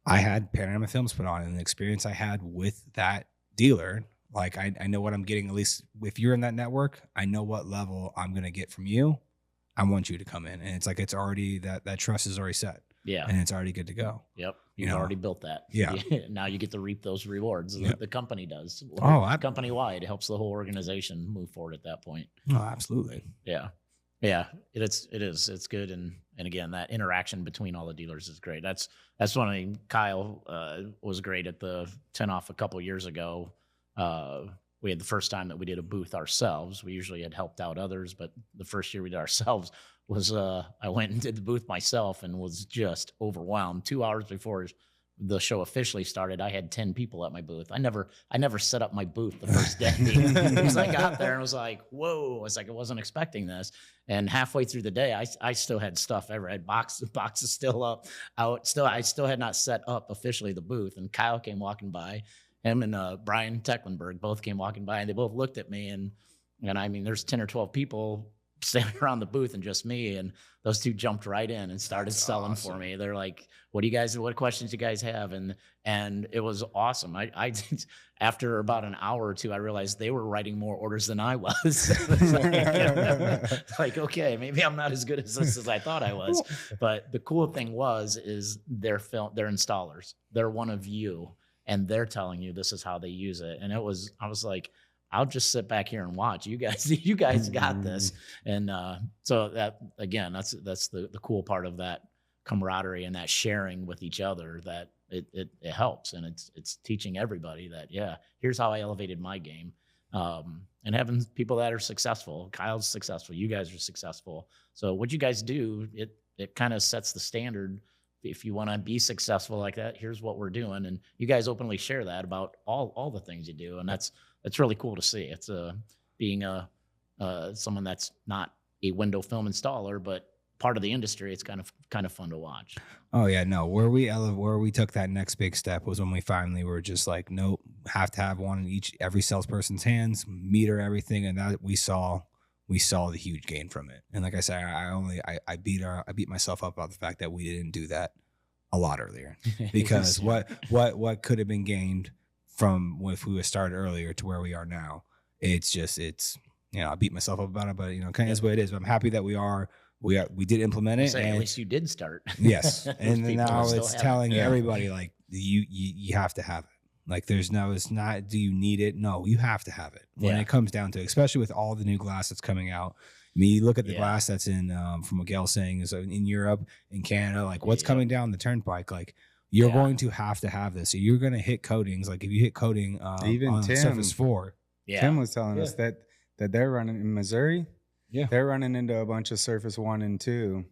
I had Panorama films put on, and the experience I had with that dealer, like, I know what I'm getting. At least if you're in that network, I know what level I'm going to get from you. I want you to come in. And it's like, it's already that trust is already set. Yeah. And it's already good to go. Yep. You've already built that. Yeah. Now you get to reap those rewards. The company does. Company wide, it helps the whole organization move forward at that point. Oh, absolutely. Yeah. It is. It's good. And again, that interaction between all the dealers is great. That's one thing. Kyle was great at the 10 off a couple years ago. We had the first time that we did a booth ourselves. We usually had helped out others, but the first year we did ourselves was I went and did the booth myself and was just overwhelmed. 2 hours before the show officially started, I had 10 people at my booth. I never set up my booth the first day. Because I got there and was like, whoa. I was like, I wasn't expecting this. And halfway through the day, I still had stuff everywhere. I had boxes still up out. I still had not set up officially the booth. And Kyle came walking by. Him and Brian Tecklenburg both came walking by, and they both looked at me. And I mean, there's 10 or 12 people standing around the booth and just me. And those two jumped right in and started selling for me. They're like, what questions you guys have? And it was awesome. I after about an hour or two, I realized they were writing more orders than I was. Like, okay, maybe I'm not as good at this as I thought I was. But the cool thing is they're installers. They're one of you. And they're telling you this is how they use it. And I was like, I'll just sit back here and watch. You guys got this. And so that, again, that's the cool part of that camaraderie and that sharing with each other, that it helps. And it's teaching everybody that, here's how I elevated my game. And having people that are successful. Kyle's successful. You guys are successful. So what you guys do, it kind of sets the standard. If you want to be successful like that, here's what we're doing. And you guys openly share that about all the things you do. And that's really cool to see. It's being someone that's not a window film installer, but part of the industry. It's kind of fun to watch. Oh yeah, no. Where we took that next big step was when we finally were just like, nope, have to have one in every salesperson's hands, meter everything, and that we saw the huge gain from it. And like I said, I beat myself up about the fact that we didn't do that a lot earlier, because what could have been gained from if we would started earlier to where we are now. It's I beat myself up about it, but kind of is what it is. But I'm happy that we did implement it. And at least you did start. Yes. And then now it's telling everybody, like, you have to have it. Like, it's not, do you need it? No, you have to have it when it comes down to it, especially with all the new glass that's coming out. I mean, you look at the glass that's in, from what Gail's saying, is in Europe, in Canada, like what's coming down the turnpike, like you're going to have this. So you're going to hit coatings. Like if you hit coating even on Tim, Surface 4. Tim was telling us that they're running in Missouri. Yeah. They're running into a bunch of Surface 1 and 2.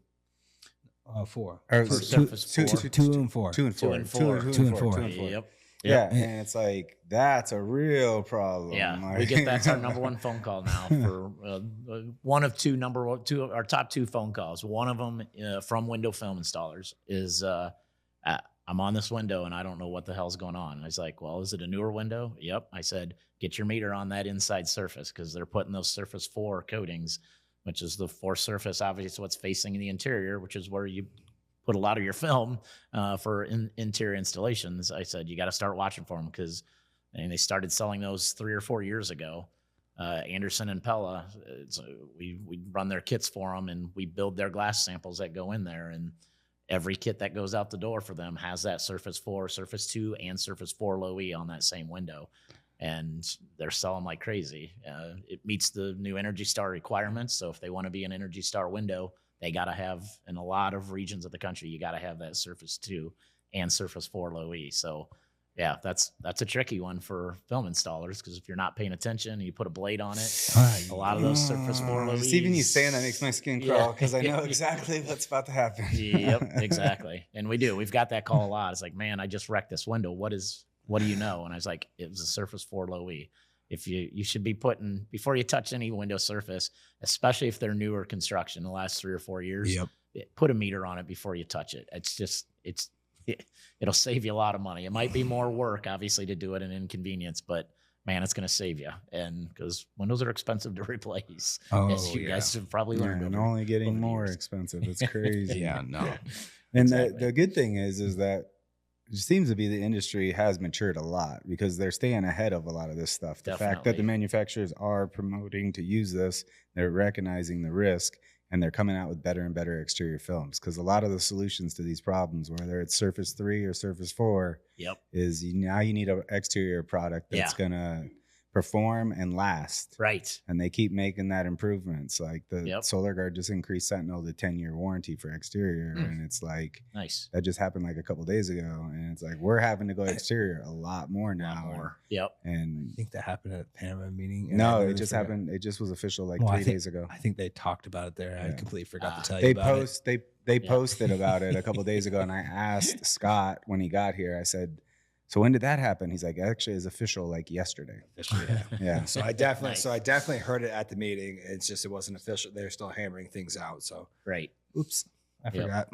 4. Or Surface 4. 2 and 4. 2 and 4. 2 and 4. Yep. Yeah, and it's like, that's a real problem. Yeah, like, that's our number one phone call now for one of two, our top 2 phone calls. One of them from window film installers is, I'm on this window and I don't know what the hell's going on. I was like, well, is it a newer window? Yep. I said, get your meter on that inside surface, because they're putting those Surface 4 coatings, which is the 4 surface, obviously what's facing the interior, which is where you put a lot of your film for interior installations. I said, you got to start watching for them, because they started selling those 3 or 4 years ago. Anderson and Pella, we run their kits for them, and we build their glass samples that go in there. And every kit that goes out the door for them has that Surface 4, Surface 2, and Surface 4 Low E on that same window. And they're selling like crazy. It meets the new Energy Star requirements. So if they want to be an Energy Star window, they got to have, in a lot of regions of the country, you got to have that Surface 2 and Surface 4 Low E. So yeah, that's a tricky one for film installers, because if you're not paying attention and you put a blade on it, a lot of those Surface 4 Low E's. Even you saying that makes my skin crawl, because I know exactly what's about to happen. Yep, exactly. And we've got that call a lot. It's like, man, I just wrecked this window. What do you know? And I was like, it was a Surface 4 Low E. If you should be putting, before you touch any window surface, especially if they're newer construction, the last 3 or 4 years, put a meter on it before you touch it. It'll save you a lot of money. It might be more work, obviously, to do it, and inconvenience, but man, it's going to save you. And because windows are expensive to replace, as you guys have probably learned. And only getting more expensive. It's crazy. Yeah, no. And the good thing is that it seems to be the industry has matured a lot, because they're staying ahead of a lot of this stuff. The fact that the manufacturers are promoting to use this, they're recognizing the risk, and they're coming out with better and better exterior films, because a lot of the solutions to these problems, whether it's Surface 3 or Surface 4, is now you need an exterior product that's gonna perform and last. Right. And they keep making that improvements. Like the Solar Guard just increased Sentinel to 10-year warranty for exterior. And it's like, nice. That just happened like a couple of days ago. And it's like, we're having to go exterior a lot more now. A lot more. I And think that happened at a Panama meeting. No, it just happened. It just was official like 3 days ago. I think they talked about it there. I completely forgot to tell you about it. They posted about it a couple of days ago. And I asked Scott when he got here, I said, so when did that happen? He's like, actually, it's official like yesterday. Yeah. So I definitely heard it at the meeting. It's just it wasn't official. They're still hammering things out. So oops, I forgot.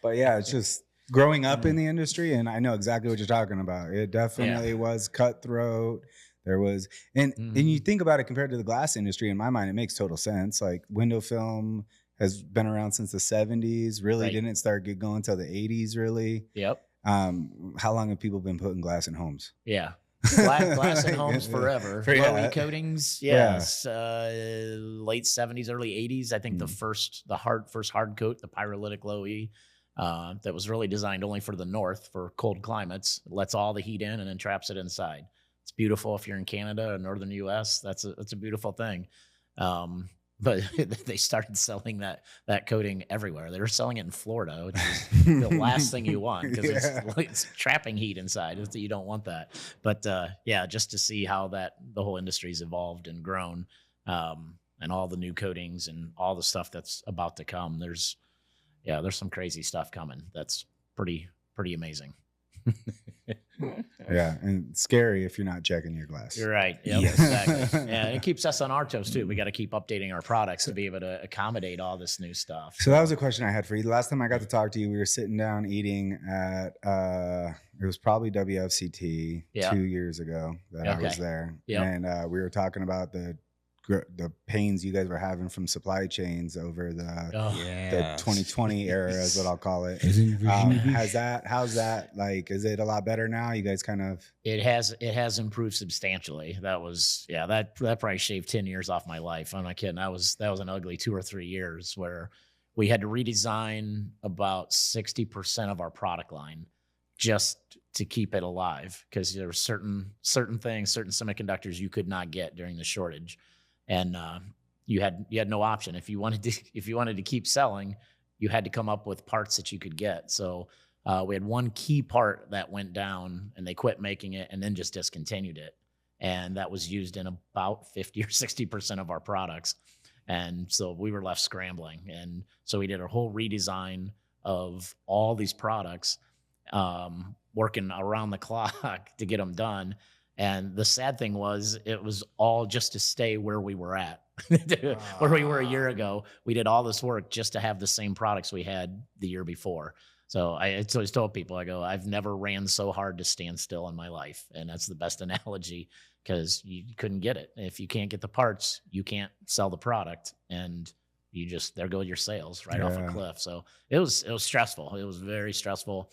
But yeah, it's just growing up in the industry, and I know exactly what you're talking about. It definitely was cutthroat. There was, and you think about it compared to the glass industry. In my mind, it makes total sense. Like window film has been around since the 70s. Really didn't start get going until the 80s. Really. How long have people been putting glass in homes? Glass in homes forever. Low coatings, yes. Late 70s, early 80s. I think the first hard coat, the pyrolytic low E, that was really designed only for the north, for cold climates. It lets all the heat in and then traps it inside. It's beautiful if you're in Canada or northern US. That's a beautiful thing. But they started selling that coating everywhere. They were selling it in Florida, which is the last thing you want, because it's trapping heat inside. You don't want that. But just to see how the whole industry's evolved and grown, and all the new coatings and all the stuff that's about to come. There's some crazy stuff coming. That's pretty amazing. And scary if you're not checking your glass. You're right. Yep, exactly. And it keeps us on our toes too. We got to keep updating our products to be able to accommodate all this new stuff. So that was a question I had for you. The last time I got to talk to you, we were sitting down eating at it was probably WFCT 2 years ago that I was there. And we were talking about the pains you guys were having from supply chains over the 2020 era is what I'll call it. How's that like? Is it a lot better now? You guys kind of it has improved substantially. That was that probably shaved 10 years off my life. I'm not kidding. That was an ugly 2 or 3 years where we had to redesign about 60% of our product line just to keep it alive, because there were certain things, certain semiconductors you could not get during the shortage. And you had no option. If you wanted to keep selling, you had to come up with parts that you could get. So we had one key part that went down, and they quit making it and then just discontinued it. And that was used in about 50 or 60% of our products. And so we were left scrambling. And so we did a whole redesign of all these products, working around the clock to get them done. And the sad thing was, it was all just to stay where we were at, where we were a year ago. We did all this work just to have the same products we had the year before. So I always told people, I go, I've never ran so hard to stand still in my life. And that's the best analogy, because you couldn't get it. If you can't get the parts, you can't sell the product, and there go your sales right off a cliff. So it was stressful. It was very stressful.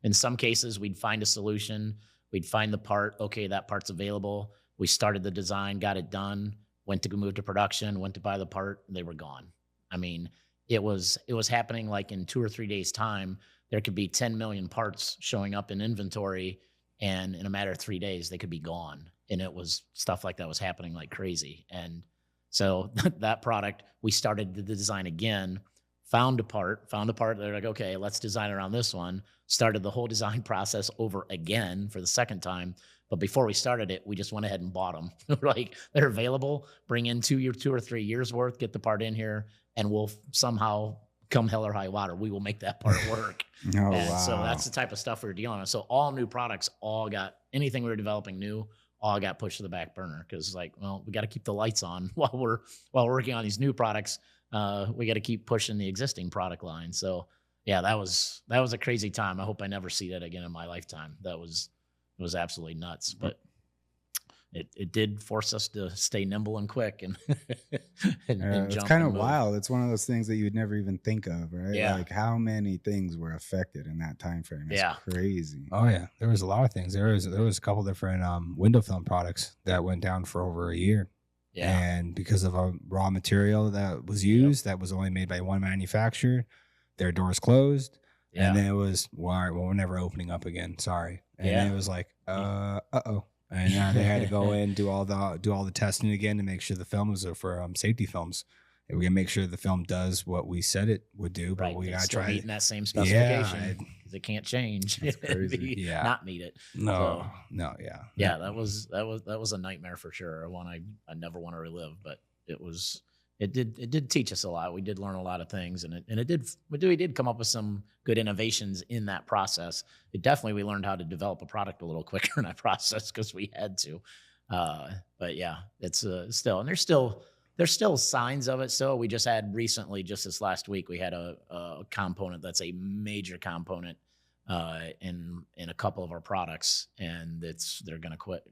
In some cases, we'd find a solution. We'd find the part. Okay, that part's available. We started the design, got it done, went to move to production, went to buy the part, they were gone. I mean, it was happening like in 2 or 3 days' time. There could be 10 million parts showing up in inventory, and in a matter of 3 days, they could be gone. And it was stuff like that was happening like crazy. And so that product, we started the design again, found a part. They're like, okay, let's design around this one. Started the whole design process over again for the second time. But before we started it, we just went ahead and bought them. We're like, they're available. Bring in 2 or 3 years worth, get the part in here, and we'll somehow, come hell or high water, we will make that part work. So that's the type of stuff we were dealing with. So all new products, anything we were developing new, all got pushed to the back burner, because we got to keep the lights on while we're working on these new products. We got to keep pushing the existing product line. So yeah, that was a crazy time. I hope I never see that again in my lifetime. It was absolutely nuts, but it did force us to stay nimble and quick and jump. It's kind of wild. It's one of those things that you would never even think of, right? Yeah. Like how many things were affected in that time frame. It's crazy. Oh yeah. There was a lot of things. There was a couple different window film products that went down for over a year. Yeah. And because of a raw material that was used, that was only made by one manufacturer, their doors closed. Yeah. And then it was, well, we're never opening up again. Sorry. And then it was like, uh-oh. And now they had to go in, do all the testing again to make sure the films are for safety films. And we gotta make sure the film does what we said it would do, but Right. we It's gotta still try meeting that same specification because it can't change. That's crazy. Yeah. Not meet it. No, Yeah, that was a nightmare for sure. One I never want to relive, but it did teach us a lot. We did learn a lot of things, and we did come up with some good innovations in that process. We learned how to develop a product a little quicker in that process because we had to. But yeah, it's still, and there's still signs of it. So we just had recently, just this last week, we had a component that's a major component in a couple of our products, and they're going to quit.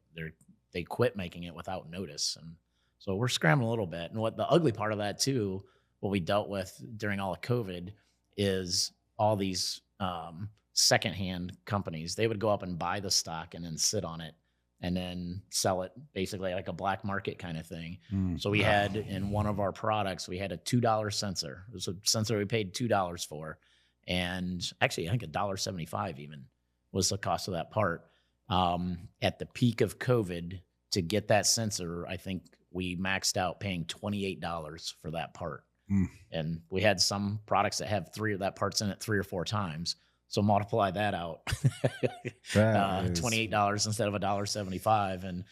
They quit making it without notice, and so we're scrambling a little bit. And what the ugly part of that too, what we dealt with during all of COVID, is all these secondhand companies. They would go up and buy the stock and then sit on it and then sell it basically like a black market kind of thing. So we had in one of our products, we had a $2 sensor. It was a sensor we paid $2 for. And actually, I think $1.75 even was the cost of that part. At the peak of COVID, to get that sensor, I think we maxed out paying $28 for that part. And we had some products that have that parts in it 3 or 4 times. So multiply that out, $28 instead of $1.75. And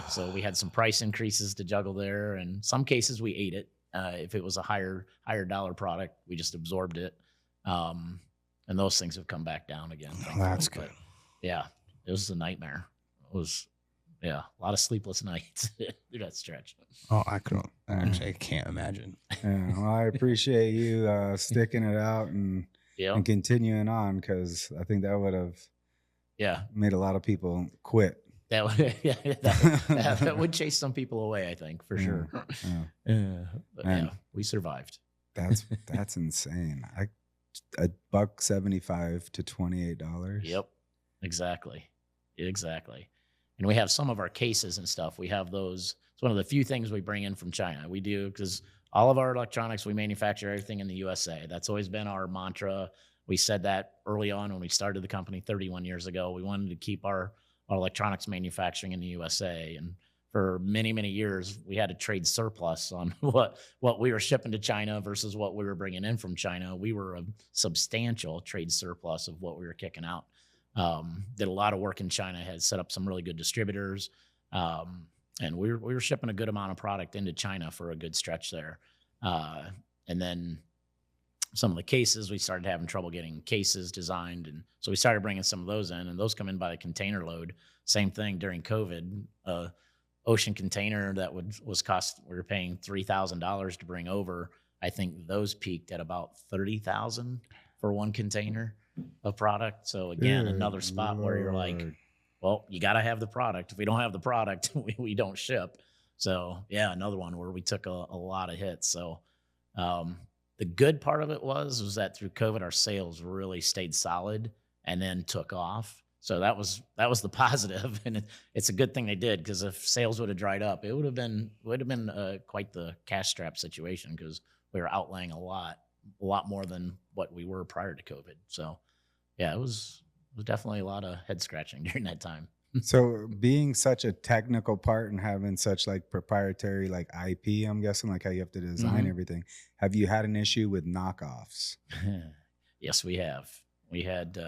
so we had some price increases to juggle there. And some cases we ate it. If it was a higher dollar product, we just absorbed it. And those things have come back down again. That's good. But yeah, it was a nightmare. It was, a lot of sleepless nights through that stretch. Oh, I can't imagine. Yeah, well, I appreciate you sticking it out and continuing on, because I think that would have made a lot of people quit. That would chase some people away, I think, for sure. But we survived. That's insane. $1.75 to $28. Yep, exactly. And we have some of our cases and stuff. We have those. It's one of the few things we bring in from China. We do, because all of our electronics, we manufacture everything in the USA. That's always been our mantra. We said that early on when we started the company 31 years ago. We wanted to keep our electronics manufacturing in the USA. And for many, many years, we had a trade surplus on what we were shipping to China versus what we were bringing in from China. We were a substantial trade surplus of what we were kicking out. Did a lot of work in China, had set up some really good distributors. And we were shipping a good amount of product into China for a good stretch there. And then some of the cases, we started having trouble getting cases designed. And so we started bringing some of those in, and those come in by the container load. Same thing during COVID. Ocean container that we were paying $3,000 to bring over. I think those peaked at about $30,000 for one container of product. So again, another spot where you're like, well, you got to have the product. If we don't have the product, we don't ship. So yeah, another one where we took a lot of hits. So the good part of it was that through COVID, our sales really stayed solid and then took off. So that was the positive, and it's a good thing they did, because if sales would have dried up, it would have been quite the cash strap situation, because we were outlaying a lot more than what we were prior to COVID. So yeah, it was definitely a lot of head scratching during that time. So being such a technical part and having such like proprietary like IP, I'm guessing, like how you have to design everything. Have you had an issue with knockoffs? Yes, we have. We had.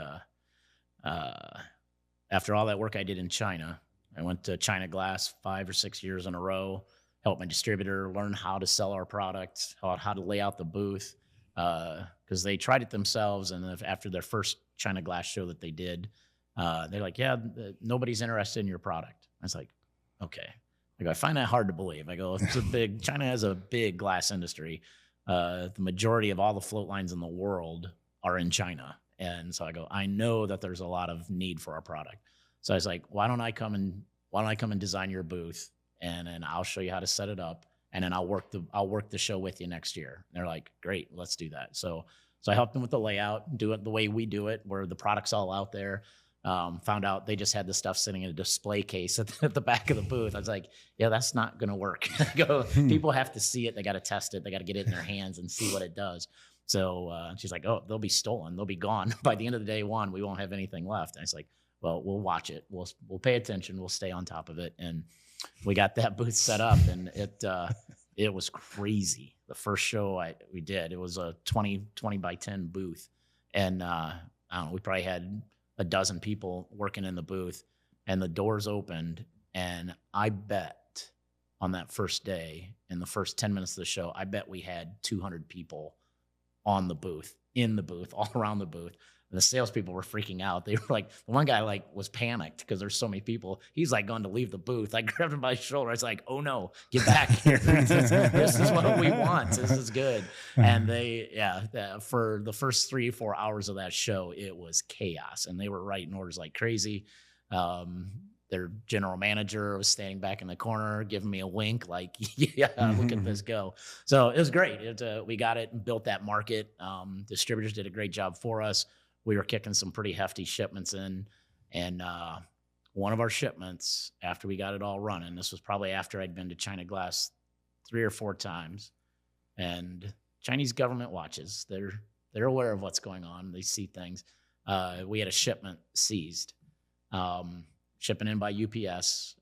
After all that work I did in China, I went to China Glass 5 or 6 years in a row, helped my distributor learn how to sell our product, how to lay out the booth, because they tried it themselves. And after their first China Glass show that they did, they're like, yeah, nobody's interested in your product. I was like, okay. I find that hard to believe. I go, China has a big glass industry. The majority of all the float lines in the world are in China. And so I go, I know that there's a lot of need for our product. So I was like, why don't I come and design your booth, and then I'll show you how to set it up, and then I'll work the show with you next year. And they're like, great, let's do that. So I helped them with the layout, do it the way we do it, where the product's all out there. Found out they just had the stuff sitting in a display case at the back of the booth. I was like, yeah, that's not going to work. People have to see it. They got to test it. They got to get it in their hands and see what it does. So she's like, oh, they'll be stolen. They'll be gone. By the end of the day one, we won't have anything left. And it's like, well, we'll watch it. We'll pay attention. We'll stay on top of it. And we got that booth set up, and it was crazy. The first show we did, it was a 20 by 10 booth. And I don't know, we probably had a dozen people working in the booth, and the doors opened. And I bet on that first day, in the first 10 minutes of the show, I bet we had 200 people on the booth, in the booth, all around the booth. And the salespeople were freaking out. They were like, the one guy like was panicked because there's so many people. He's like going to leave the booth. I grabbed him by the shoulder. I was like, oh no, get back here. This is what we want. This is good. And for the first 3-4 hours of that show, it was chaos. And they were writing orders like crazy. Their general manager was standing back in the corner, giving me a wink, like, yeah, look at this go. So it was great. We got it and built that market. Distributors did a great job for us. We were kicking some pretty hefty shipments in. And one of our shipments, after we got it all running, this was probably after I'd been to China Glass 3 or 4 times. And Chinese government watches. They're aware of what's going on. They see things. We had a shipment seized. Shipping in by UPS,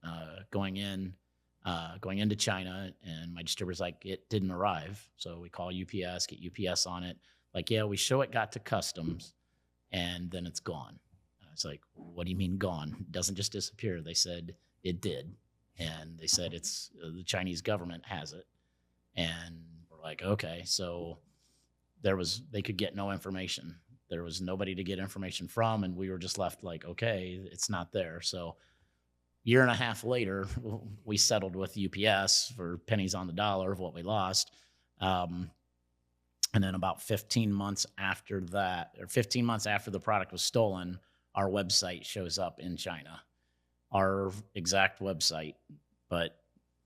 going into China, and my distributor's like, it didn't arrive. So we call UPS, get UPS on it. Like, yeah, we show it got to customs, and then it's gone. It's like, what do you mean gone? It doesn't just disappear. They said it did, and they said it's the Chinese government has it, and we're like, okay, so they could get no information. There was nobody to get information from, and we were just left like, okay, it's not there. So 1.5 years later, we settled with UPS for pennies on the dollar of what we lost. And then about 15 months after that, or 15 months after the product was stolen, our website shows up in China, our exact website, but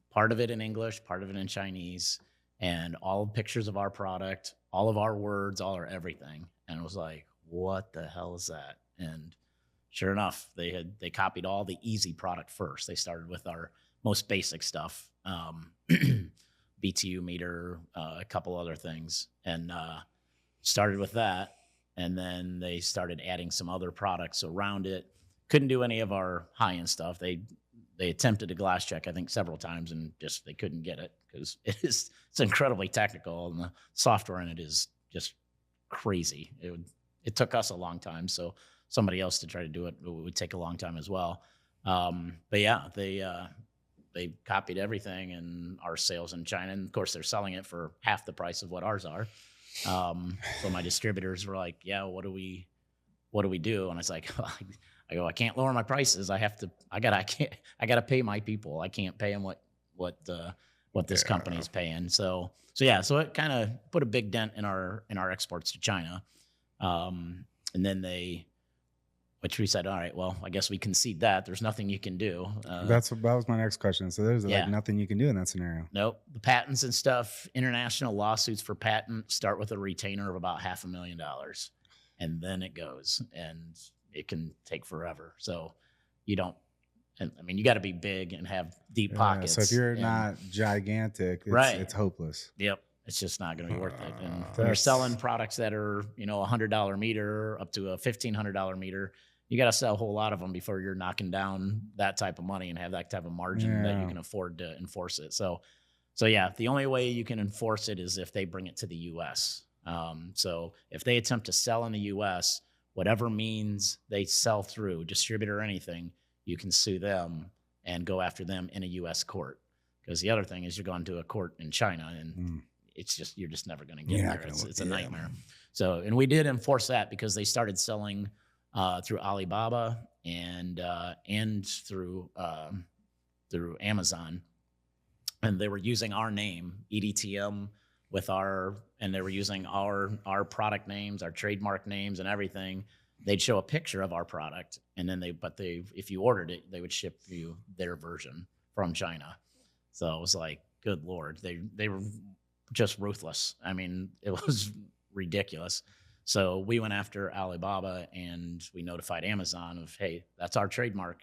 part of it in English, part of it in Chinese, and all pictures of our product, all of our words, all our everything. And it was like, what the hell is that? And sure enough, they copied all the easy product first. They started with our most basic stuff, BTU meter, a couple other things, and started with that. And then they started adding some other products around it. Couldn't do any of our high-end stuff. They attempted a glass check, I think, several times, and just they couldn't get it because it's incredibly technical, and the software in it is just crazy. It took us a long time, so somebody else to try to do it would take a long time as well. But yeah, they copied everything, and our sales in China, and of course they're selling it for half the price of what ours are. So my distributors were like, yeah, what do we do? And I was like, I can't lower my prices. I gotta pay my people. I can't pay them what this company's paying. So it kind of put a big dent in our exports to China. And then which we said, all right, well, I guess we concede that. There's nothing you can do. That was my next question. So there's like nothing you can do in that scenario. Nope. The patents and stuff, international lawsuits for patent start with a retainer of about $500,000. And then it goes, and it can take forever. So you don't, I mean, you got to be big and have deep pockets. So if you're not gigantic, it's hopeless. Yep. It's just not going to be worth it. And when you're selling products that are, $100 meter up to a $1,500 meter, you got to sell a whole lot of them before you're knocking down that type of money and have that type of margin that you can afford to enforce it. So yeah, the only way you can enforce it is if they bring it to the U.S. So if they attempt to sell in the U.S., whatever means they sell through, distributor or anything, you can sue them and go after them in a U.S. court. Because the other thing is you're going to a court in China, and you're just never going to get there. It's a nightmare. So, and we did enforce that because they started selling through Alibaba and through Amazon, and they were using our name, EDTM, and they were using our product names, our trademark names, and everything. They'd show a picture of our product, and then if you ordered it, they would ship you their version from China. So it was like, good Lord, they were just ruthless. I mean, it was ridiculous. So we went after Alibaba and we notified Amazon of, hey, that's our trademark.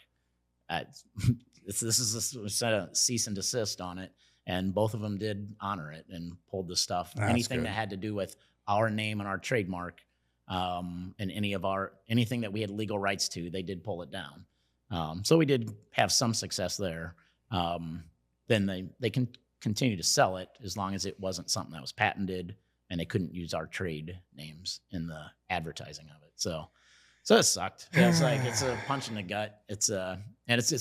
This is set a cease and desist on it. And both of them did honor it and pulled the stuff. That's Anything good. that had to do with our name and our trademark, and anything that we had legal rights to, they did pull it down. So we did have some success there. Then they can continue to sell it as long as it wasn't something that was patented and they couldn't use our trade names in the advertising of it. So it sucked. Yeah, it's a punch in the gut. It's a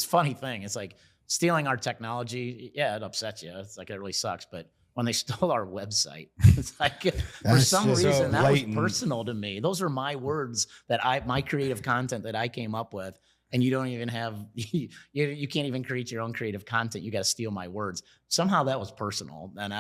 funny thing. It's like stealing our technology. Yeah, it upsets you. It's like, it really sucks. But when they stole our website, it's like, for some just so reason, that was blatant. personal to me. Those are my words my creative content that I came up with. And you don't even have, you can't even create your own creative content. You got to steal my words. Somehow that was personal. And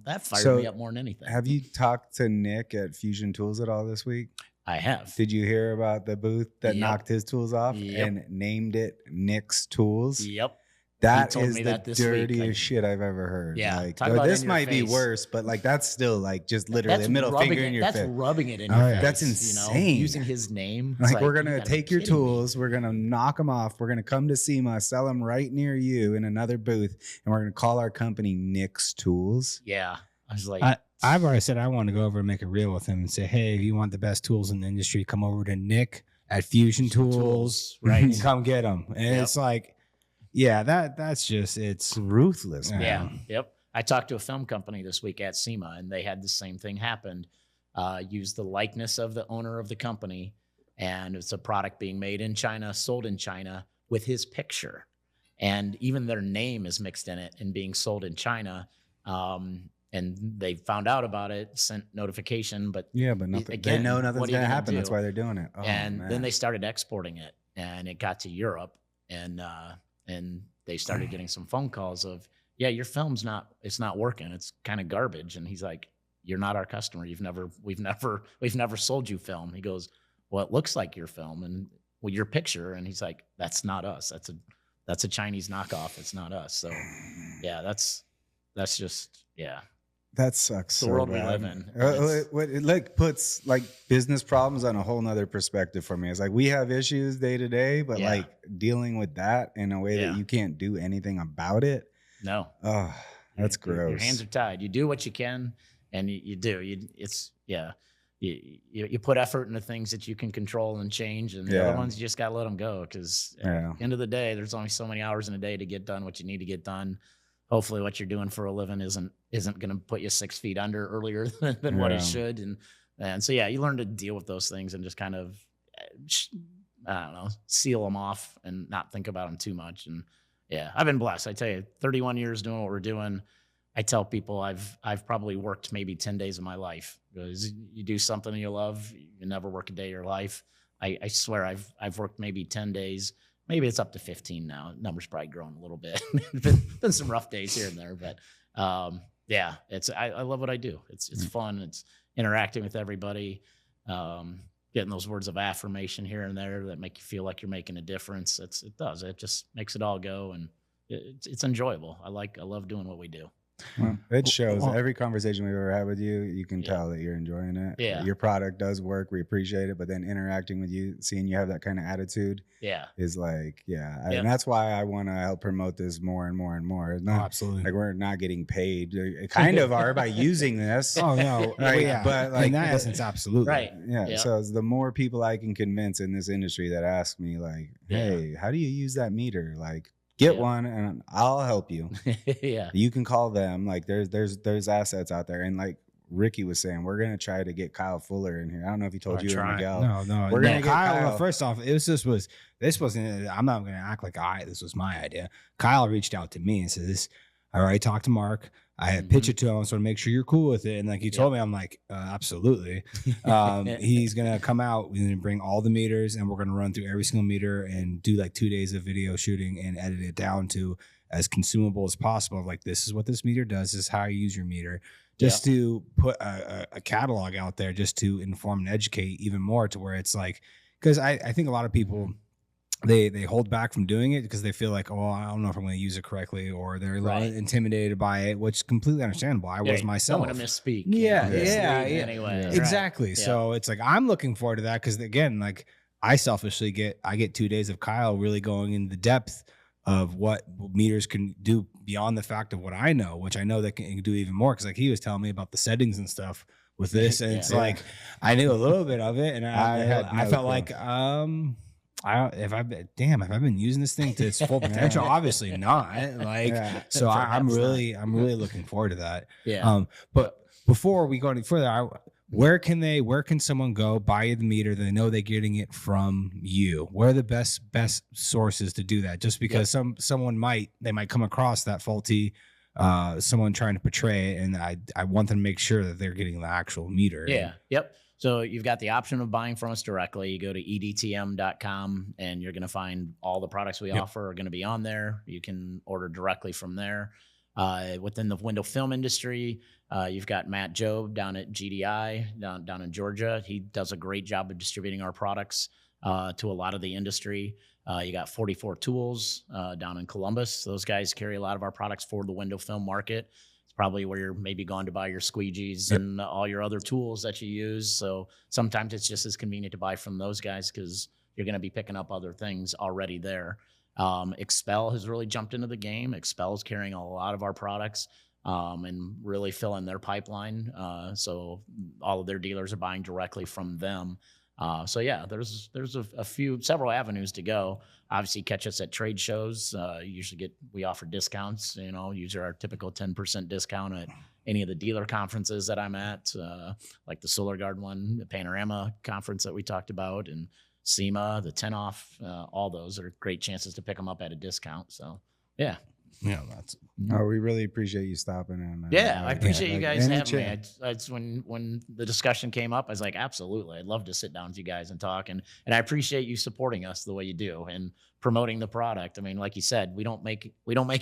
that fired me up more than anything. Have you talked to Nick at Fusion Tools at all this week? I have. Did you hear about the booth that knocked his tools off and named it Nick's Tools? Yep. That told is me the that this week. dirtiest shit I've ever heard. Yeah, Like, talk about this in your might be face. worse, but like, that's still like just literally a middle finger in your face. That's rubbing it in Oh, your yeah. face. That's insane. Using his name. It's Like, we're you gonna gotta take be your kidding me. tools, we're gonna knock them off, we're gonna come to SEMA, sell them right near you in another booth, and we're gonna call our company Nick's Tools. Yeah. I was like, I've already said I want to go over and make a reel with him and say, hey, if you want the best tools in the industry, come over to Nick at Fusion Tools, right? and come get them. And Yep. it's like, yeah, that's just, it's Ruthless, man. Yeah. Yep. I talked to a film company this week at SEMA, and they had the same thing happen. Used the likeness of the owner of the company, and it's a product being made in China, sold in China with his picture, and even their name is mixed in it and being sold in China. And they found out about it, sent notification, but Yeah, but nothing, again, they know nothing's what are you gonna gonna happen. That's do? why they're doing it. Oh, and man. then they started exporting it, and it got to Europe, and they started getting some phone calls of, yeah, your film's it's not working. It's kind of garbage. And he's like, you're not our customer. We've never sold you film. He goes, well, it looks like your film and your picture. And he's like, that's not us. That's a Chinese knockoff. It's not us. So yeah, that's just, yeah. That sucks. The so world we bad. live in. It like puts like business problems on a whole nother perspective for me. It's like we have issues day to day, but Yeah. like dealing with that in a way Yeah. that you can't do anything about it. No. Oh, that's gross. Your hands are tied. You do what you can, and you do. You put effort into things that you can control and change, and the Yeah. other ones you just gotta let them go. Because Yeah. at the end of the day, there's only so many hours in a day to get done what you need to get done. Hopefully, what you're doing for a living isn't going to put you 6 feet under earlier than what it Yeah. should, and so yeah, you learn to deal with those things and just kind of, I don't know, seal them off and not think about them too much. And yeah, I've been blessed. I tell you, 31 years doing what we're doing. I tell people I've probably worked maybe 10 days of my life, because you do something you love, you never work a day of your life. I swear I've worked maybe 10 days. Maybe it's up to 15 now. Numbers probably grown a little bit. been some rough days here and there, but yeah, I love what I do. It's fun. It's interacting with everybody, getting those words of affirmation here and there that make you feel like you're making a difference. It just makes it all go, and it's enjoyable. I love doing what we do. Well, it shows. Well- Every conversation we've ever had with you, you can Yeah. tell that you're enjoying it. Yeah. Your product does work. We appreciate it. But then interacting with you, seeing you have that kind of attitude Yeah. is like, yeah. Yep. And that's why I want to help promote this more and more and more. It's Oh, not absolutely. like we're not getting paid. It kind of are by using this. Oh no, Right, yeah, but, like, in that the- essence, absolutely. Right. Yeah. Yep. So it's the more people I can convince in this industry that ask me like, Yeah. hey, how do you use that meter? Like, get Yeah. one and I'll help you. Yeah. You can call them. Like there's assets out there. And like Ricky was saying, we're gonna try to get Kyle Fuller in here. I don't know if he told you or Miguel. No, We're gonna get Kyle. Kyle. First off, this wasn't. I'm not going to act like this was my idea. Kyle reached out to me and said, "This, I already talked to Mark. I had pitched it to him, so to make sure you're cool with it." And like he told me, I'm like, absolutely. He's gonna come out. We're gonna bring all the meters, and we're gonna run through every single meter and do like 2 days of video shooting and edit it down to as consumable as possible. Like, this is what this meter does. This is how you use your meter. Just to put a catalog out there, just to inform and educate even more, to where it's like, because I think a lot of people, they hold back from doing it because they feel like, oh, I don't know if I'm going to use it correctly, or they're a little Right. intimidated by it, which is completely understandable. I was Don't myself. want to misspeak. Yeah, mislead yeah, in yeah. any way. Right. Exactly. Yeah. So it's like I'm looking forward to that because again, like I selfishly get 2 days of Kyle really going into the depth of what meters can do beyond the fact of what I know, which I know they can do even more. Because like he was telling me about the settings and stuff with this, and it's like I knew a little bit of it, and I felt like if I've been using this thing to its full potential, obviously not. Like, so I'm really looking forward to that. Yeah. But before we go any further, where can someone go buy the meter that they know they're getting it from you? Where are the best sources to do that? Just because someone might come across that faulty someone trying to portray it, and I want them to make sure that they're getting the actual meter. Yeah. Yep. So you've got the option of buying from us directly. You go to EDTM.com and you're going to find all the products we offer are going to be on there. You can order directly from there. Within the window film industry, you've got Matt Job down at GDI down in Georgia. He does a great job of distributing our products to a lot of the industry. You got 44 Tools down in Columbus. Those guys carry a lot of our products for the window film market. It's probably where you're maybe going to buy your squeegees and all your other tools that you use. So sometimes it's just as convenient to buy from those guys because you're going to be picking up other things already there. Expel has really jumped into the game. Expel is carrying a lot of our products and really filling their pipeline. So all of their dealers are buying directly from them. So yeah, there's several avenues to go. Obviously, catch us at trade shows. We offer discounts. Use our typical 10% discount at any of the dealer conferences that I'm at, like the Solar Guard one, the Panorama conference that we talked about, and SEMA, the 10 off. All those are great chances to pick them up at a discount. So yeah. Yeah, that's. Oh, we really appreciate you stopping in. Yeah, I appreciate you guys having me. It's when the discussion came up, I was like, absolutely, I'd love to sit down with you guys and talk. And I appreciate you supporting us the way you do and promoting the product. I mean, like you said, we don't make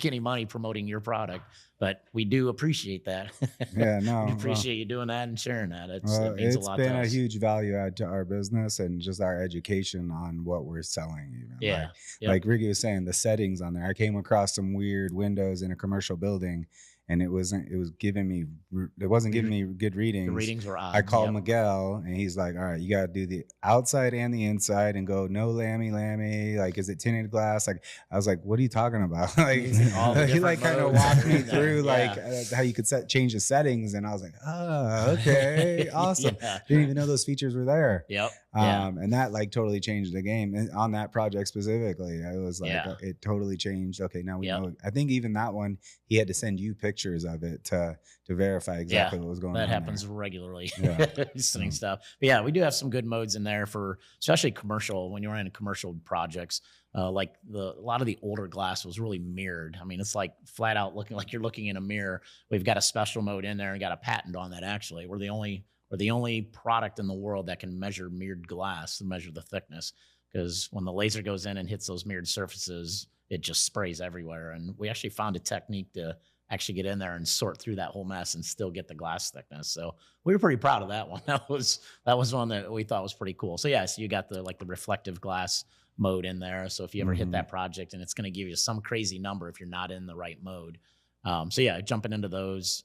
any money promoting your product, but we do appreciate that. Yeah, no, we appreciate you doing that and sharing that. It means a lot. It's been a huge value add to our business and just our education on what we're selling. Even like Ricky was saying, the settings on there. I came across some weird windows in a commercial building, and it wasn't giving me good readings. The readings were odd. I called Miguel, and he's like, all right, you got to do the outside and the inside and go no lammy. Like, is it tinted glass? Like, I was like, what are you talking about? Like, he like kind of walked me through like how you could change the settings. And I was like, oh, okay, awesome. Didn't even know those features were there. Yep. And that like totally changed the game. And on that project specifically, it was like, it totally changed. Okay, now we know. I think even that one, he had to send you pictures of it to verify exactly what was going on. That happens regularly. Sending stuff. But yeah, we do have some good modes in there for especially commercial, when you're in commercial projects. Like a lot of the older glass was really mirrored. I mean, it's like flat out looking like you're looking in a mirror. We've got a special mode in there and got a patent on that. Actually, we're the only product in the world that can measure mirrored glass and measure the thickness, because when the laser goes in and hits those mirrored surfaces, it just sprays everywhere. And we actually found a technique to actually get in there and sort through that whole mess and still get the glass thickness. So we were pretty proud of that one. That was one that we thought was pretty cool. So yeah, so you got the reflective glass mode in there. So if you ever hit that project, and it's going to give you some crazy number if you're not in the right mode. So yeah, jumping into those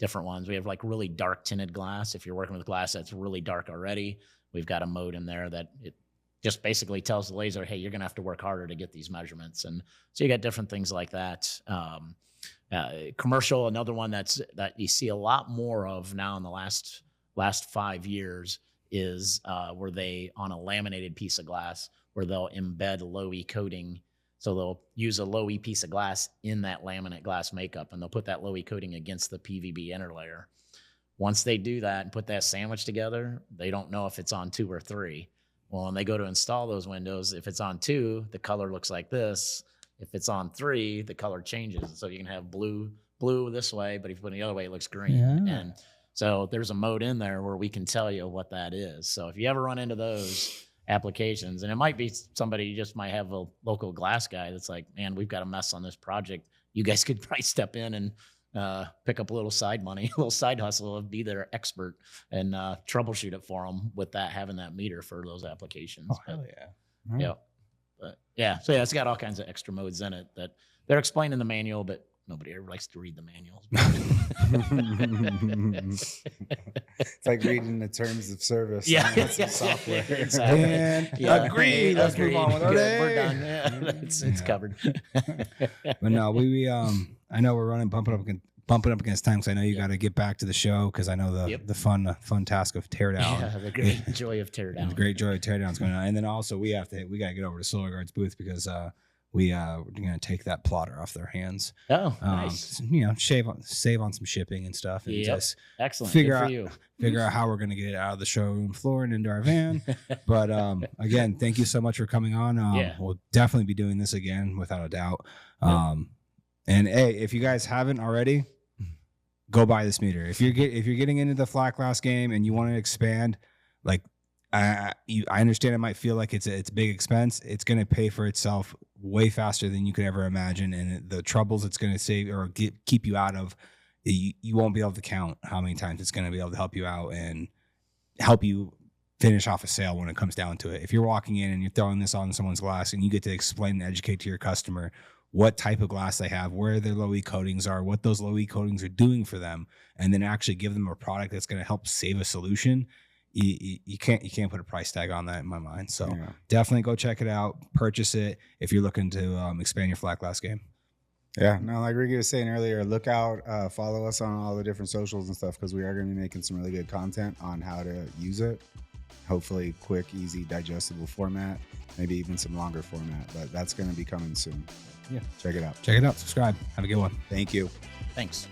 different ones. We have like really dark tinted glass. If you're working with glass that's really dark already, we've got a mode in there that it just basically tells the laser, hey, you're going to have to work harder to get these measurements. And so you got different things like that. Commercial, another one that you see a lot more of now in the last 5 years is where they, on a laminated piece of glass, where they'll embed low E coating. So they'll use a low E piece of glass in that laminate glass makeup, and they'll put that low E coating against the PVB interlayer. Once they do that and put that sandwich together, they don't know if it's on 2 or 3. Well, when they go to install those windows, if it's on 2, the color looks like this. If it's on 3, the color changes. So you can have blue this way, but if you put it the other way, it looks green. Yeah. And so there's a mode in there where we can tell you what that is. So if you ever run into those applications, and it might be somebody, you just might have a local glass guy that's like, man, we've got a mess on this project. You guys could probably step in and pick up a little side money, a little side hustle, and be their expert and troubleshoot it for them with that, having that meter for those applications. Oh, hell yeah. Yeah. But yeah, so yeah, it's got all kinds of extra modes in it that they're explained in the manual, but nobody ever likes to read the manuals. It's like reading the terms of service. Yeah, on some software. exactly. And Yeah. agreed. Let's move on with our Good, day. we're done. Yeah, it's covered. But no, we I know we're bumping up against time because I know you got to get back to the show because I know the fun task of teardown. Yeah, the great joy of teardown. The great joy of teardown's going on, and then also we got to get over to Solar Guard's booth because we're gonna take that plotter off their hands. Oh, nice. Save on some shipping and stuff, and just excellent. figure Good figure out how we're gonna get it out of the showroom floor and into our van. But again, thank you so much for coming on. We'll definitely be doing this again without a doubt. And hey, if you guys haven't already, go buy this meter. If you're getting into the flat glass game and you want to expand, like I understand it might feel like it's a big expense. It's going to pay for itself way faster than you could ever imagine, and the troubles it's going to save or keep you out of, you won't be able to count how many times it's going to be able to help you out and help you finish off a sale when it comes down to it. If you're walking in and you're throwing this on someone's glass and you get to explain and educate to your customer what type of glass they have, where their low E coatings are, what those low E coatings are doing for them, and then actually give them a product that's going to help save a solution, you can't put a price tag on that in my mind. So definitely go check it out, purchase it if you're looking to expand your flat glass game. Yeah, no, like Ricky was saying earlier, look out, follow us on all the different socials and stuff because we are going to be making some really good content on how to use it. Hopefully quick, easy, digestible format, maybe even some longer format, but that's going to be coming soon. Yeah, check it out. Subscribe. Have a good one. Thank you. Thanks.